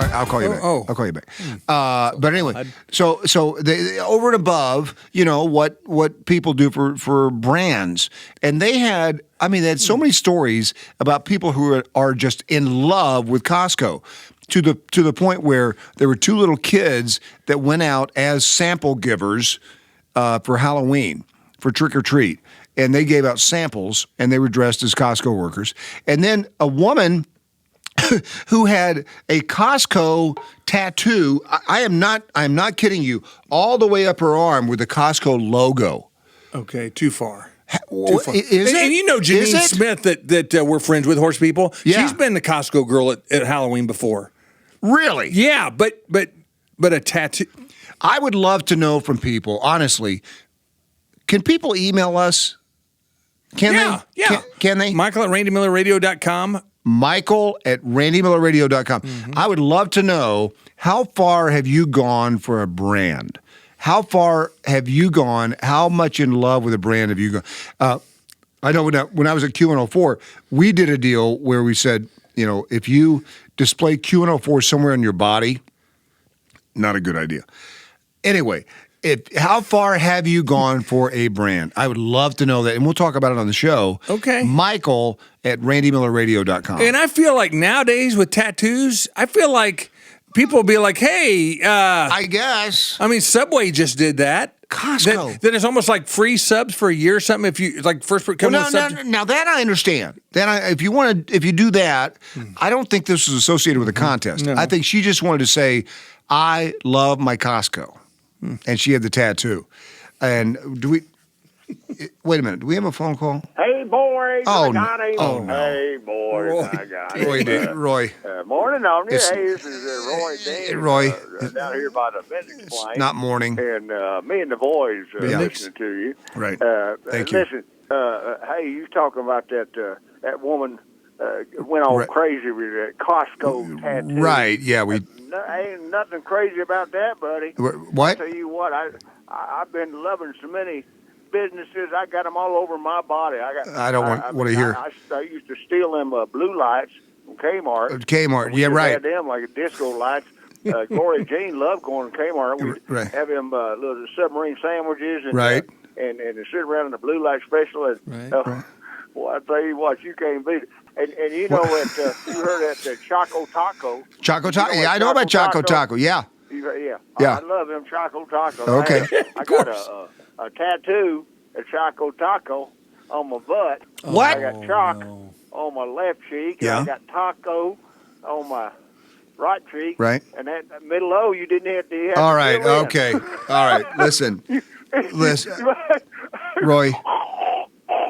Speaker 3: right, I'll call you back. I'll call you back. But anyway, so they over and above, what people do for brands, and they had so many stories about people who are just in love with Costco, to the point where there were two little kids that went out as sample givers for Halloween for trick or treat, and they gave out samples, and they were dressed as Costco workers, and then a woman who had a Costco tattoo. I am not kidding you. All the way up her arm with the Costco logo.
Speaker 5: Okay, too far.
Speaker 3: Too far. Is it?
Speaker 5: And you know Janine Smith that we're friends with, Horse People.
Speaker 3: Yeah.
Speaker 5: She's been the Costco girl at Halloween before.
Speaker 3: Really?
Speaker 5: Yeah, but a tattoo.
Speaker 3: I would love to know from people, honestly. Can people email us? Can they?
Speaker 5: Yeah.
Speaker 3: Can they?
Speaker 5: Michael at RandyMillerRadio.com.
Speaker 3: Michael at RandyMillerRadio.com.
Speaker 5: Mm-hmm.
Speaker 3: I would love to know, how far have you gone for a brand? How far have you gone? How much in love with a brand have you gone? I know when I was at Q104, we did a deal where we said, if you display Q104 somewhere on your body, not a good idea. Anyway, how far have you gone for a brand? I would love to know that, and we'll talk about it on the show.
Speaker 5: Okay.
Speaker 3: Michael at RandyMillerRadio.com.
Speaker 5: And I feel like nowadays with tattoos, I feel like people will be like, hey,
Speaker 3: I guess.
Speaker 5: Subway just did that.
Speaker 3: Costco.
Speaker 5: Then it's almost like free subs for a year or something. If you first come with subs.
Speaker 3: Now that I understand. If you do that, I don't think this is associated with a contest.
Speaker 5: No.
Speaker 3: I think she just wanted to say, I love my Costco. And she had the tattoo. And wait a minute, do we have a phone call?
Speaker 9: Hey, boys.
Speaker 3: Oh,
Speaker 9: I got him.
Speaker 3: oh, no.
Speaker 9: Hey, boys. I got him.
Speaker 3: Roy.
Speaker 9: Morning on you.
Speaker 3: It's-
Speaker 9: Hey, this is Roy Dean.
Speaker 3: Roy.
Speaker 9: Down here by the Physics
Speaker 3: It's
Speaker 9: Plane.
Speaker 3: not morning.
Speaker 9: And me and the boys
Speaker 3: Yeah.
Speaker 9: listening to you.
Speaker 3: Right. Thank you.
Speaker 9: Listen, hey, you talking about that woman went all
Speaker 3: Right.
Speaker 9: crazy with that Costco tattoo.
Speaker 3: Right, yeah.
Speaker 9: Ain't nothing crazy about that, buddy.
Speaker 3: What?
Speaker 9: I tell you what, I've been loving so many businesses. I got them all over my body.
Speaker 3: I don't want to hear.
Speaker 9: I used to steal them blue lights from Kmart.
Speaker 3: Kmart,
Speaker 9: We
Speaker 3: yeah,
Speaker 9: just
Speaker 3: right.
Speaker 9: Had them like disco lights. Gloria Jean loved going to Kmart. We'd
Speaker 3: Right.
Speaker 9: have them little submarine sandwiches and
Speaker 3: Right.
Speaker 9: And sit around in the blue light special. And,
Speaker 5: Right.
Speaker 9: Well, I tell you what, you can't beat it. And you know what? You heard that Choco Taco.
Speaker 3: Choco Taco.
Speaker 9: You know
Speaker 3: Yeah,
Speaker 9: what
Speaker 3: I know about Choco Taco. Yeah.
Speaker 9: Yeah.
Speaker 3: Yeah.
Speaker 9: I love them Choco Tacos.
Speaker 3: Okay.
Speaker 9: I got a tattoo of Choco Taco on my butt.
Speaker 3: What?
Speaker 9: I got Choc on my left cheek.
Speaker 3: Yeah.
Speaker 9: And I got Taco on my right cheek.
Speaker 3: Right.
Speaker 9: And that middle O, you didn't have to.
Speaker 3: All right. Okay. All right. Listen. Roy.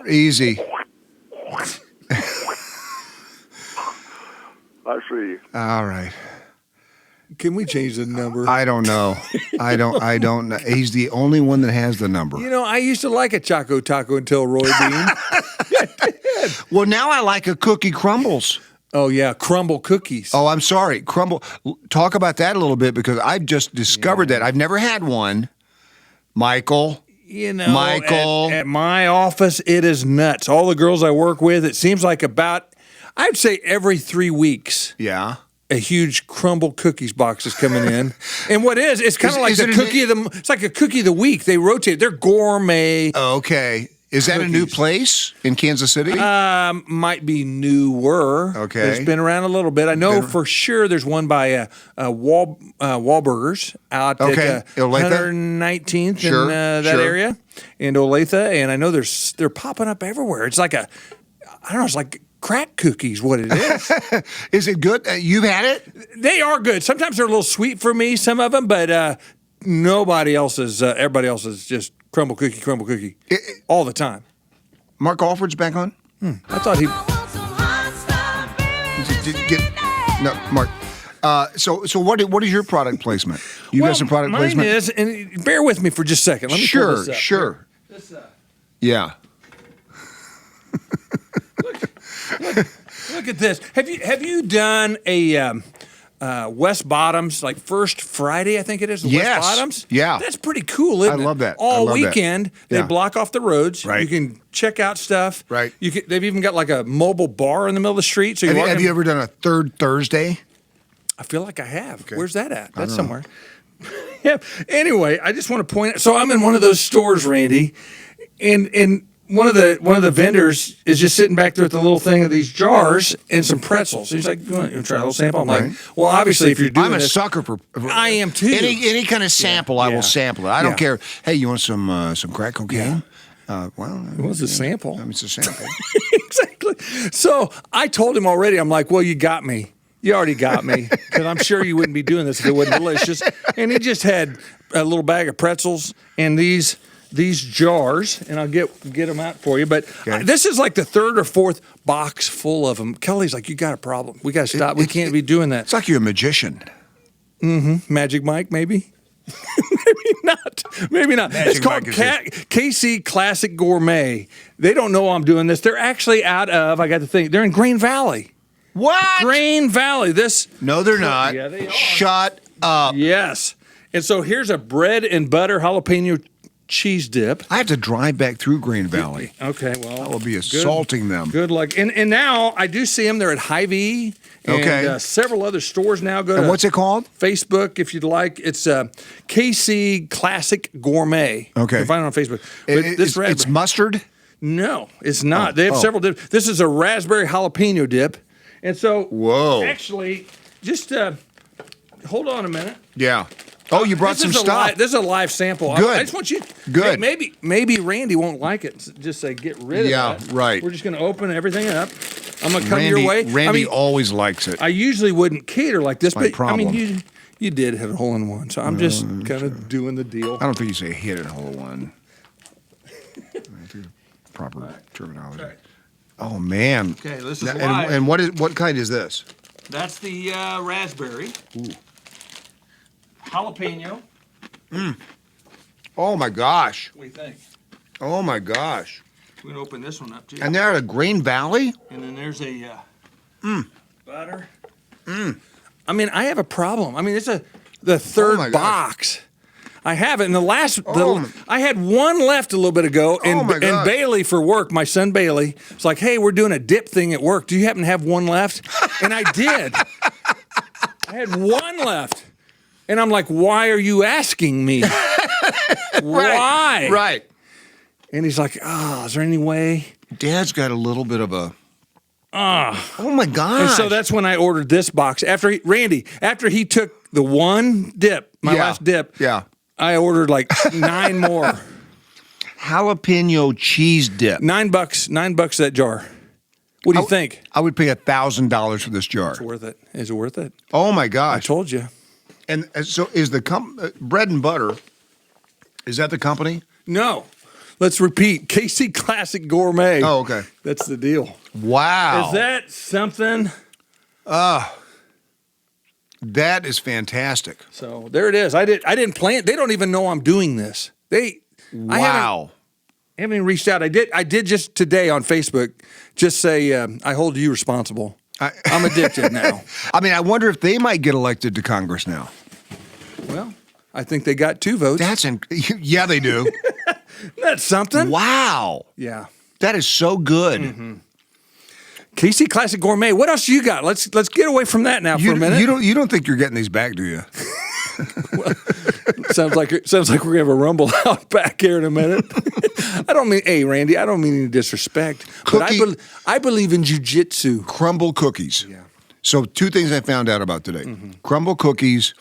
Speaker 3: Easy.
Speaker 9: I see you.
Speaker 3: All right.
Speaker 5: Can we change the number?
Speaker 3: I don't know. I don't know. He's the only one that has the number.
Speaker 5: I used to like a Choco Taco until Roy Bean.
Speaker 3: Well, now I like a cookie crumbles.
Speaker 5: Oh, yeah, crumble cookies.
Speaker 3: Oh, I'm sorry. Crumble. Talk about that a little bit because I've just discovered that. I've never had one. Michael. Michael.
Speaker 5: At my office, it is nuts. All the girls I work with, it seems like I'd say every 3 weeks.
Speaker 3: Yeah.
Speaker 5: A huge crumble cookies box is coming in, and it's kind of like the cookie of the. It's like a cookie of the week. They rotate. They're gourmet.
Speaker 3: Okay. Is that a new place in Kansas City?
Speaker 5: Might be newer.
Speaker 3: Okay.
Speaker 5: It's been around a little bit. I know for sure there's one by Wahlburgers out at
Speaker 3: Olathe?
Speaker 5: 119th in that area in Olathe, and I know they're popping up everywhere. It's like I don't know. It's like crack cookies. What it is?
Speaker 3: Is it good? You've had it?
Speaker 5: They are good. Sometimes they're a little sweet for me. Some of them, but nobody else is. Everybody else is just crumble cookie, all the time.
Speaker 3: Mark Alford's back on?
Speaker 5: I thought he.
Speaker 3: No, Mark. So what is your product placement? You got some product placement?
Speaker 5: Mine is, and bear with me for just a second. Let me pull this up.
Speaker 3: Sure.
Speaker 5: This,
Speaker 3: yeah.
Speaker 5: look at this. Have you done a West Bottoms, like First Friday, I think it is?
Speaker 3: Yes.
Speaker 5: West Bottoms?
Speaker 3: Yeah.
Speaker 5: That's pretty cool, isn't it?
Speaker 3: I love that.
Speaker 5: All weekend, they
Speaker 3: Yeah.
Speaker 5: block off the roads.
Speaker 3: Right.
Speaker 5: You can check out stuff.
Speaker 3: Right.
Speaker 5: They've even got like a mobile bar in the middle of the street. So
Speaker 3: Have you ever done a third Thursday?
Speaker 5: I feel like I have.
Speaker 3: Okay.
Speaker 5: Where's that at? That's somewhere. Yeah. Anyway, I just want to point out. So I'm in one of those stores, Randy, and one of the vendors is just sitting back there with the little thing of these jars and some pretzels. He's like, "You want to try a little sample?" I'm like, "Well, obviously, if you're doing
Speaker 3: I'm a
Speaker 5: this,
Speaker 3: sucker for.
Speaker 5: I am too.
Speaker 3: Any kind of sample, I will sample it. I don't
Speaker 5: Yeah.
Speaker 3: care. Hey, you want some crack cocaine? Well,
Speaker 5: It was a sample.
Speaker 3: I mean, it's a sample.
Speaker 5: Exactly. So I told him already. I'm like, "Well, you got me. You already got me, because I'm sure you wouldn't be doing this if it wasn't delicious." And he just had a little bag of pretzels and these jars, and I'll get them out for you. But this is like the third or fourth box full of them. Kelly's like, "You got a problem. We got to stop. We can't be doing that."
Speaker 3: It's like you're a magician.
Speaker 5: Magic Mike, maybe. Maybe not.
Speaker 3: Magic
Speaker 5: It's called
Speaker 3: Mike
Speaker 5: KC Classic Gourmet. They don't know I'm doing this. They're actually out of, I got to think, they're in Green Valley.
Speaker 3: What?
Speaker 5: Green Valley.
Speaker 3: No, they're not.
Speaker 5: Yeah, they are.
Speaker 3: Shut up.
Speaker 5: Yes. And so here's a bread and butter jalapeno cheese dip.
Speaker 3: I have to drive back through Green Valley.
Speaker 5: Okay, well.
Speaker 3: I will be assaulting them.
Speaker 5: Good luck. And now I do see them. They're at Hy-Vee and several other stores now. Go
Speaker 3: And
Speaker 5: to
Speaker 3: what's it called?
Speaker 5: Facebook, if you'd like. It's KC Classic Gourmet.
Speaker 3: Okay.
Speaker 5: You can find it on Facebook. But
Speaker 3: It's mustard?
Speaker 5: No, it's not. They have several dips. This is a raspberry jalapeno dip. And so, actually, just hold on a minute.
Speaker 3: Yeah. Oh, you brought some stuff.
Speaker 5: This is a live sample.
Speaker 3: Good.
Speaker 5: I just want you.
Speaker 3: Good.
Speaker 5: Hey, maybe Randy won't like it. Just say get rid of that.
Speaker 3: Yeah, right.
Speaker 5: We're just going to open everything up. I'm going to come your way.
Speaker 3: Randy always likes it.
Speaker 5: I usually wouldn't cater like this, but
Speaker 3: problem.
Speaker 5: I mean, you did hit a hole in one, so I'm just kind of doing the deal.
Speaker 3: I don't think you say hit it hole in one. Proper terminology.
Speaker 5: Right.
Speaker 3: Oh man.
Speaker 5: Okay, this is
Speaker 3: and,
Speaker 5: live.
Speaker 3: and what kind is this?
Speaker 5: That's the raspberry.
Speaker 3: Ooh.
Speaker 5: Jalapeno.
Speaker 3: Oh my gosh.
Speaker 5: What do you think?
Speaker 3: Oh my gosh.
Speaker 5: We're going to open this one up too.
Speaker 3: And they're at a Green Valley?
Speaker 5: And then there's a butter. I mean, I have a problem. I mean, it's the third
Speaker 3: my gosh.
Speaker 5: box. I have it. And I had one left a little bit ago. And,
Speaker 3: my gosh.
Speaker 5: and Bailey for work, my son Bailey, was like, "Hey, we're doing a dip thing at work. Do you happen to have one left?" And I did. I had one left. And I'm like, "Why are you asking me?" Why?
Speaker 3: Right.
Speaker 5: And he's like, "Oh, is there any way?"
Speaker 3: Dad's got a little bit of a. Oh my gosh.
Speaker 5: And so that's when I ordered this box. After he took the one dip, my last dip, I ordered like 9 more.
Speaker 3: Jalapeno cheese dip.
Speaker 5: $9 that jar. What do you think?
Speaker 3: I would pay $1,000 for this jar.
Speaker 5: It's worth it. Is it worth it?
Speaker 3: Oh my
Speaker 5: I
Speaker 3: gosh.
Speaker 5: told you.
Speaker 3: And so is the bread and butter, is that the company?
Speaker 5: No. Let's repeat. KC Classic Gourmet.
Speaker 3: Oh, okay.
Speaker 5: That's the deal.
Speaker 3: Wow.
Speaker 5: Is that something?
Speaker 3: That is fantastic.
Speaker 5: So there it is. I didn't plan. They don't even know I'm doing this.
Speaker 3: Wow.
Speaker 5: I haven't even reached out. I did just today on Facebook just say, I hold you responsible. I'm addicted now.
Speaker 3: I mean, I wonder if they might get elected to Congress now.
Speaker 5: Well, I think they got 2 votes.
Speaker 3: Yeah, they do.
Speaker 5: That's something.
Speaker 3: Wow.
Speaker 5: Yeah.
Speaker 3: That is so good.
Speaker 5: Mm-hmm. KC Classic Gourmet. What else you got? Let's get away from that now for a minute.
Speaker 3: You don't think you're getting these back, do you?
Speaker 5: Sounds like we're gonna have a rumble out back here in a minute. Hey, Randy, I don't mean any disrespect, but I believe in jujitsu.
Speaker 3: Crumble cookies.
Speaker 5: Yeah.
Speaker 3: So 2 things I found out about today: crumble cookies,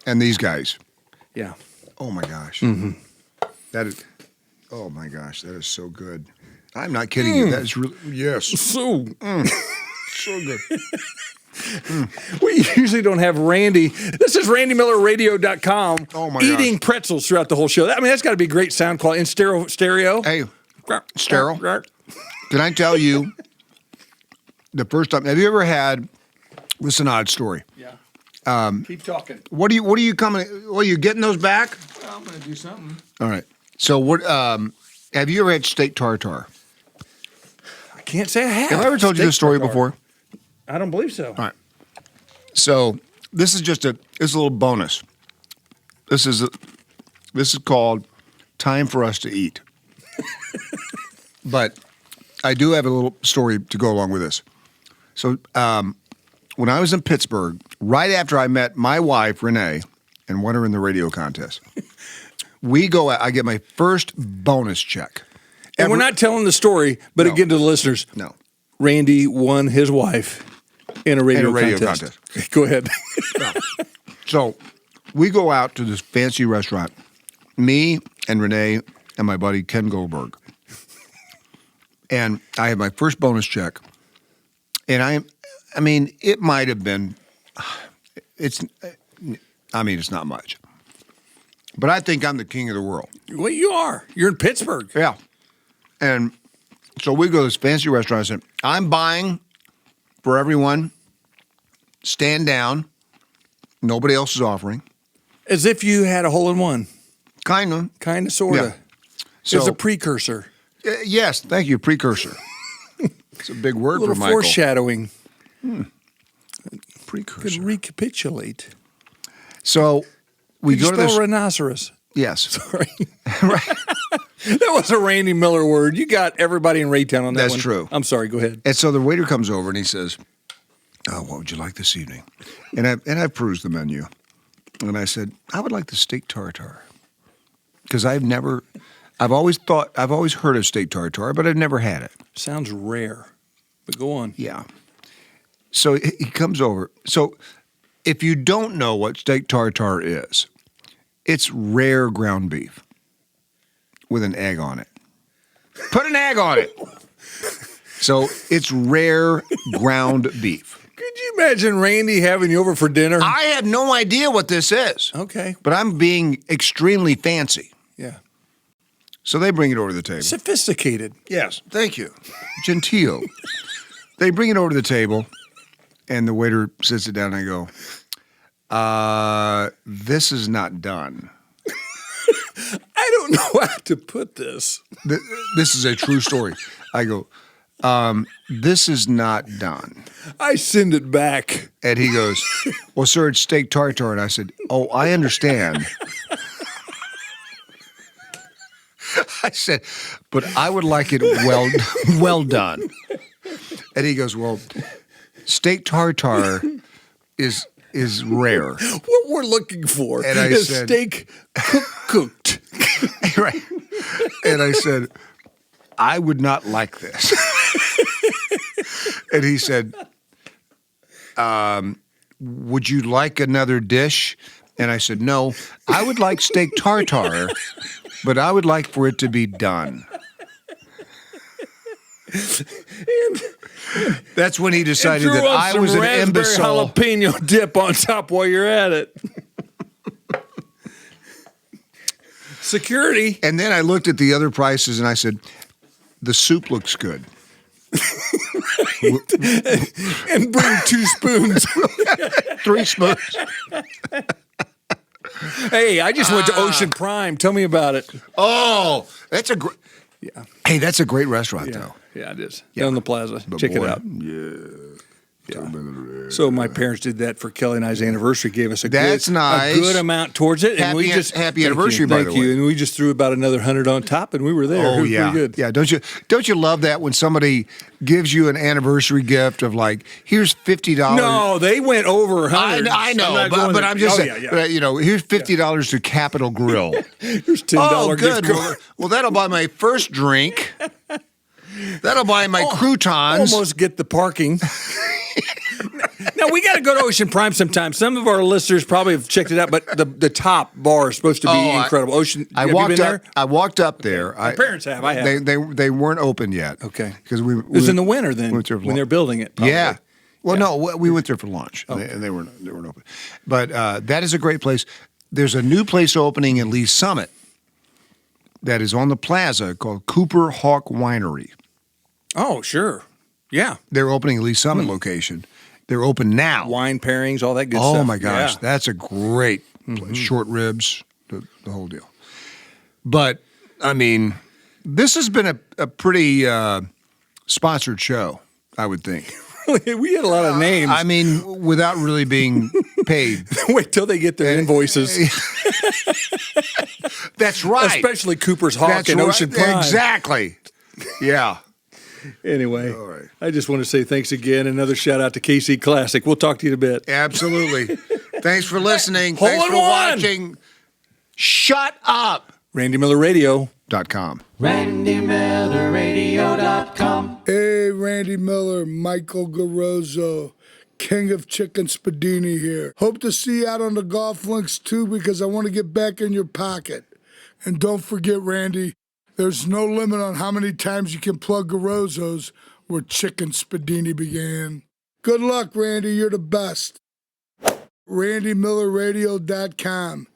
Speaker 3: and these guys.
Speaker 5: Yeah.
Speaker 3: Oh my gosh. That is. Oh my gosh, that is so good. I'm not kidding you. That is really yes.
Speaker 5: So
Speaker 3: So good.
Speaker 5: we usually don't have Randy. This is RandyMillerRadio.com.
Speaker 3: Oh my
Speaker 5: eating pretzels throughout the whole show. I mean, that's got to be great sound quality in stereo.
Speaker 3: Hey, sterile. Can I tell you the first time? Have you ever had? This is an odd story.
Speaker 5: Yeah. Keep talking.
Speaker 3: What are you coming? Are you getting those back?
Speaker 5: Well, I'm going to do something.
Speaker 3: All right. So what? Have you ever had steak tartare?
Speaker 5: I can't say I have.
Speaker 3: Have I ever told you this story before?
Speaker 5: I don't believe so.
Speaker 3: All right. So this is just a little bonus. This is called Time for Us to Eat. But I do have a little story to go along with this. So when I was in Pittsburgh, right after I met my wife, Renee, and won her in the radio contest, I get my first bonus check.
Speaker 5: And we're not telling the story, but again to the listeners.
Speaker 3: No.
Speaker 5: Randy won his wife in a radio contest. Go ahead.
Speaker 3: So we go out to this fancy restaurant, me and Renee and my buddy Ken Goldberg. And I have my first bonus check. And I mean, it might have been, it's not much. But I think I'm the king of the world.
Speaker 5: Well, you are. You're in Pittsburgh.
Speaker 3: Yeah. And so we go to this fancy restaurant. I said, I'm buying for everyone. Stand down. Nobody else is offering.
Speaker 5: As if you had a hole-in-one.
Speaker 3: Kind of.
Speaker 5: Sort of.
Speaker 3: Yeah. So,
Speaker 5: There's a precursor.
Speaker 3: Yes, thank you, precursor. It's a big word
Speaker 5: A little
Speaker 3: for Michael.
Speaker 5: foreshadowing.
Speaker 3: Precursor.
Speaker 5: Could recapitulate.
Speaker 3: So we
Speaker 5: Could
Speaker 3: go
Speaker 5: you
Speaker 3: to
Speaker 5: spell
Speaker 3: this.
Speaker 5: rhinoceros?
Speaker 3: Yes.
Speaker 5: Sorry.
Speaker 3: Right.
Speaker 5: That was a Randy Miller word. You got everybody in Raytown on that one.
Speaker 3: That's true.
Speaker 5: I'm sorry. Go ahead.
Speaker 3: And so the waiter comes over and he says, "Oh, what would you like this evening?" And I perused the menu, and I said, "I would like the steak tartare," because I've always heard of steak tartare, but I've never had it.
Speaker 5: Sounds rare, but go on.
Speaker 3: Yeah. So he comes over. So if you don't know what steak tartare is, it's rare ground beef with an egg on it. Put an egg on it. So it's rare ground beef.
Speaker 5: Could you imagine Randy having you over for dinner?
Speaker 3: I have no idea what this is.
Speaker 5: Okay.
Speaker 3: But I'm being extremely fancy.
Speaker 5: Yeah.
Speaker 3: So they bring it over to the table.
Speaker 5: Sophisticated.
Speaker 3: Yes, thank you. Genteel. They bring it over to the table, and the waiter sits it down, and I go, this is not done.
Speaker 5: I don't know how to put this.
Speaker 3: This is a true story. I go, this is not done.
Speaker 5: I send it back.
Speaker 3: And he goes, well, sir, it's steak tartare. And I said, oh, I understand. I said, but I would like it well done. And he goes, well, steak tartare is rare.
Speaker 5: What we're looking for
Speaker 3: and I
Speaker 5: is
Speaker 3: said,
Speaker 5: steak cooked.
Speaker 3: Right. And I said, I would not like this. And he said, would you like another dish? And I said, no, I would like steak tartare, but I would like for it to be done. That's when he decided that I was an imbecile.
Speaker 5: Jalapeno dip on top while you're at it. Security.
Speaker 3: And then I looked at the other prices and I said, the soup looks good.
Speaker 5: And bring 2 spoons.
Speaker 3: 3 spoons.
Speaker 5: Hey, I just went to Ocean Prime. Tell me about it.
Speaker 3: Oh, that's a great.
Speaker 5: Yeah.
Speaker 3: Hey, that's a great restaurant, though.
Speaker 5: Yeah, it is. Down the plaza.
Speaker 3: But
Speaker 5: Check
Speaker 3: boy,
Speaker 5: it out.
Speaker 3: Yeah.
Speaker 5: So my parents did that for Kelly and I's anniversary. Gave us a
Speaker 3: That's
Speaker 5: good,
Speaker 3: nice.
Speaker 5: a good amount towards it, and we just
Speaker 3: happy anniversary, by the way.
Speaker 5: And we just threw about another $100 on top, and we were there.
Speaker 3: Oh,
Speaker 5: it was
Speaker 3: yeah,
Speaker 5: pretty good.
Speaker 3: yeah. Don't you love that when somebody gives you an anniversary gift of like, here's $50?
Speaker 5: No, they went over 100.
Speaker 3: I know, but I'm just saying, here's $50 to Capitol Grill.
Speaker 5: Here's $10
Speaker 3: Oh, good.
Speaker 5: gift card.
Speaker 3: Well, that'll buy my first drink. That'll buy my croutons.
Speaker 5: Almost get the parking. Now, we got to go to Ocean Prime sometime. Some of our listeners probably have checked it out, but the top bar is supposed to be incredible. Ocean, have you been there?
Speaker 3: I walked up there.
Speaker 5: My parents have. I have.
Speaker 3: They weren't open yet.
Speaker 5: Okay.
Speaker 3: Because
Speaker 5: it was in the winter then when they're building it. Probably.
Speaker 3: Yeah. Well, no, we went there for lunch, and they weren't open. But that is a great place. There's a new place opening in Lee Summit that is on the plaza called Cooper Hawk Winery.
Speaker 5: Oh, sure. Yeah.
Speaker 3: They're opening a Lee Summit location. They're open now.
Speaker 5: Wine pairings, all that good stuff.
Speaker 3: Oh, my gosh.
Speaker 5: Yeah.
Speaker 3: That's a great place. Short ribs, the whole deal. But, I mean, this has been a pretty sponsored show, I would think.
Speaker 5: We had a lot of names.
Speaker 3: I mean, without really being paid.
Speaker 5: Wait till they get their invoices.
Speaker 3: That's right.
Speaker 5: Especially Cooper's Hawk and Ocean Prime.
Speaker 3: Exactly. Yeah.
Speaker 5: Anyway, I just want to say thanks again. Another shout out to KC Classic. We'll talk to you in a bit.
Speaker 3: Absolutely. Thanks for listening.
Speaker 5: Hole
Speaker 3: Thanks
Speaker 5: in
Speaker 3: for
Speaker 5: one.
Speaker 3: watching. Shut up.
Speaker 5: RandyMillerRadio.com.
Speaker 10: RandyMillerRadio.com. Hey, Randy Miller, Michael Garozzo, King of Chicken Spadini here. Hope to see you out on the golf links too, because I want to get back in your pocket. And don't forget, Randy, there's no limit on how many times you can plug Garozzo's where Chicken Spadini began. Good luck, Randy. You're the best. RandyMillerRadio.com.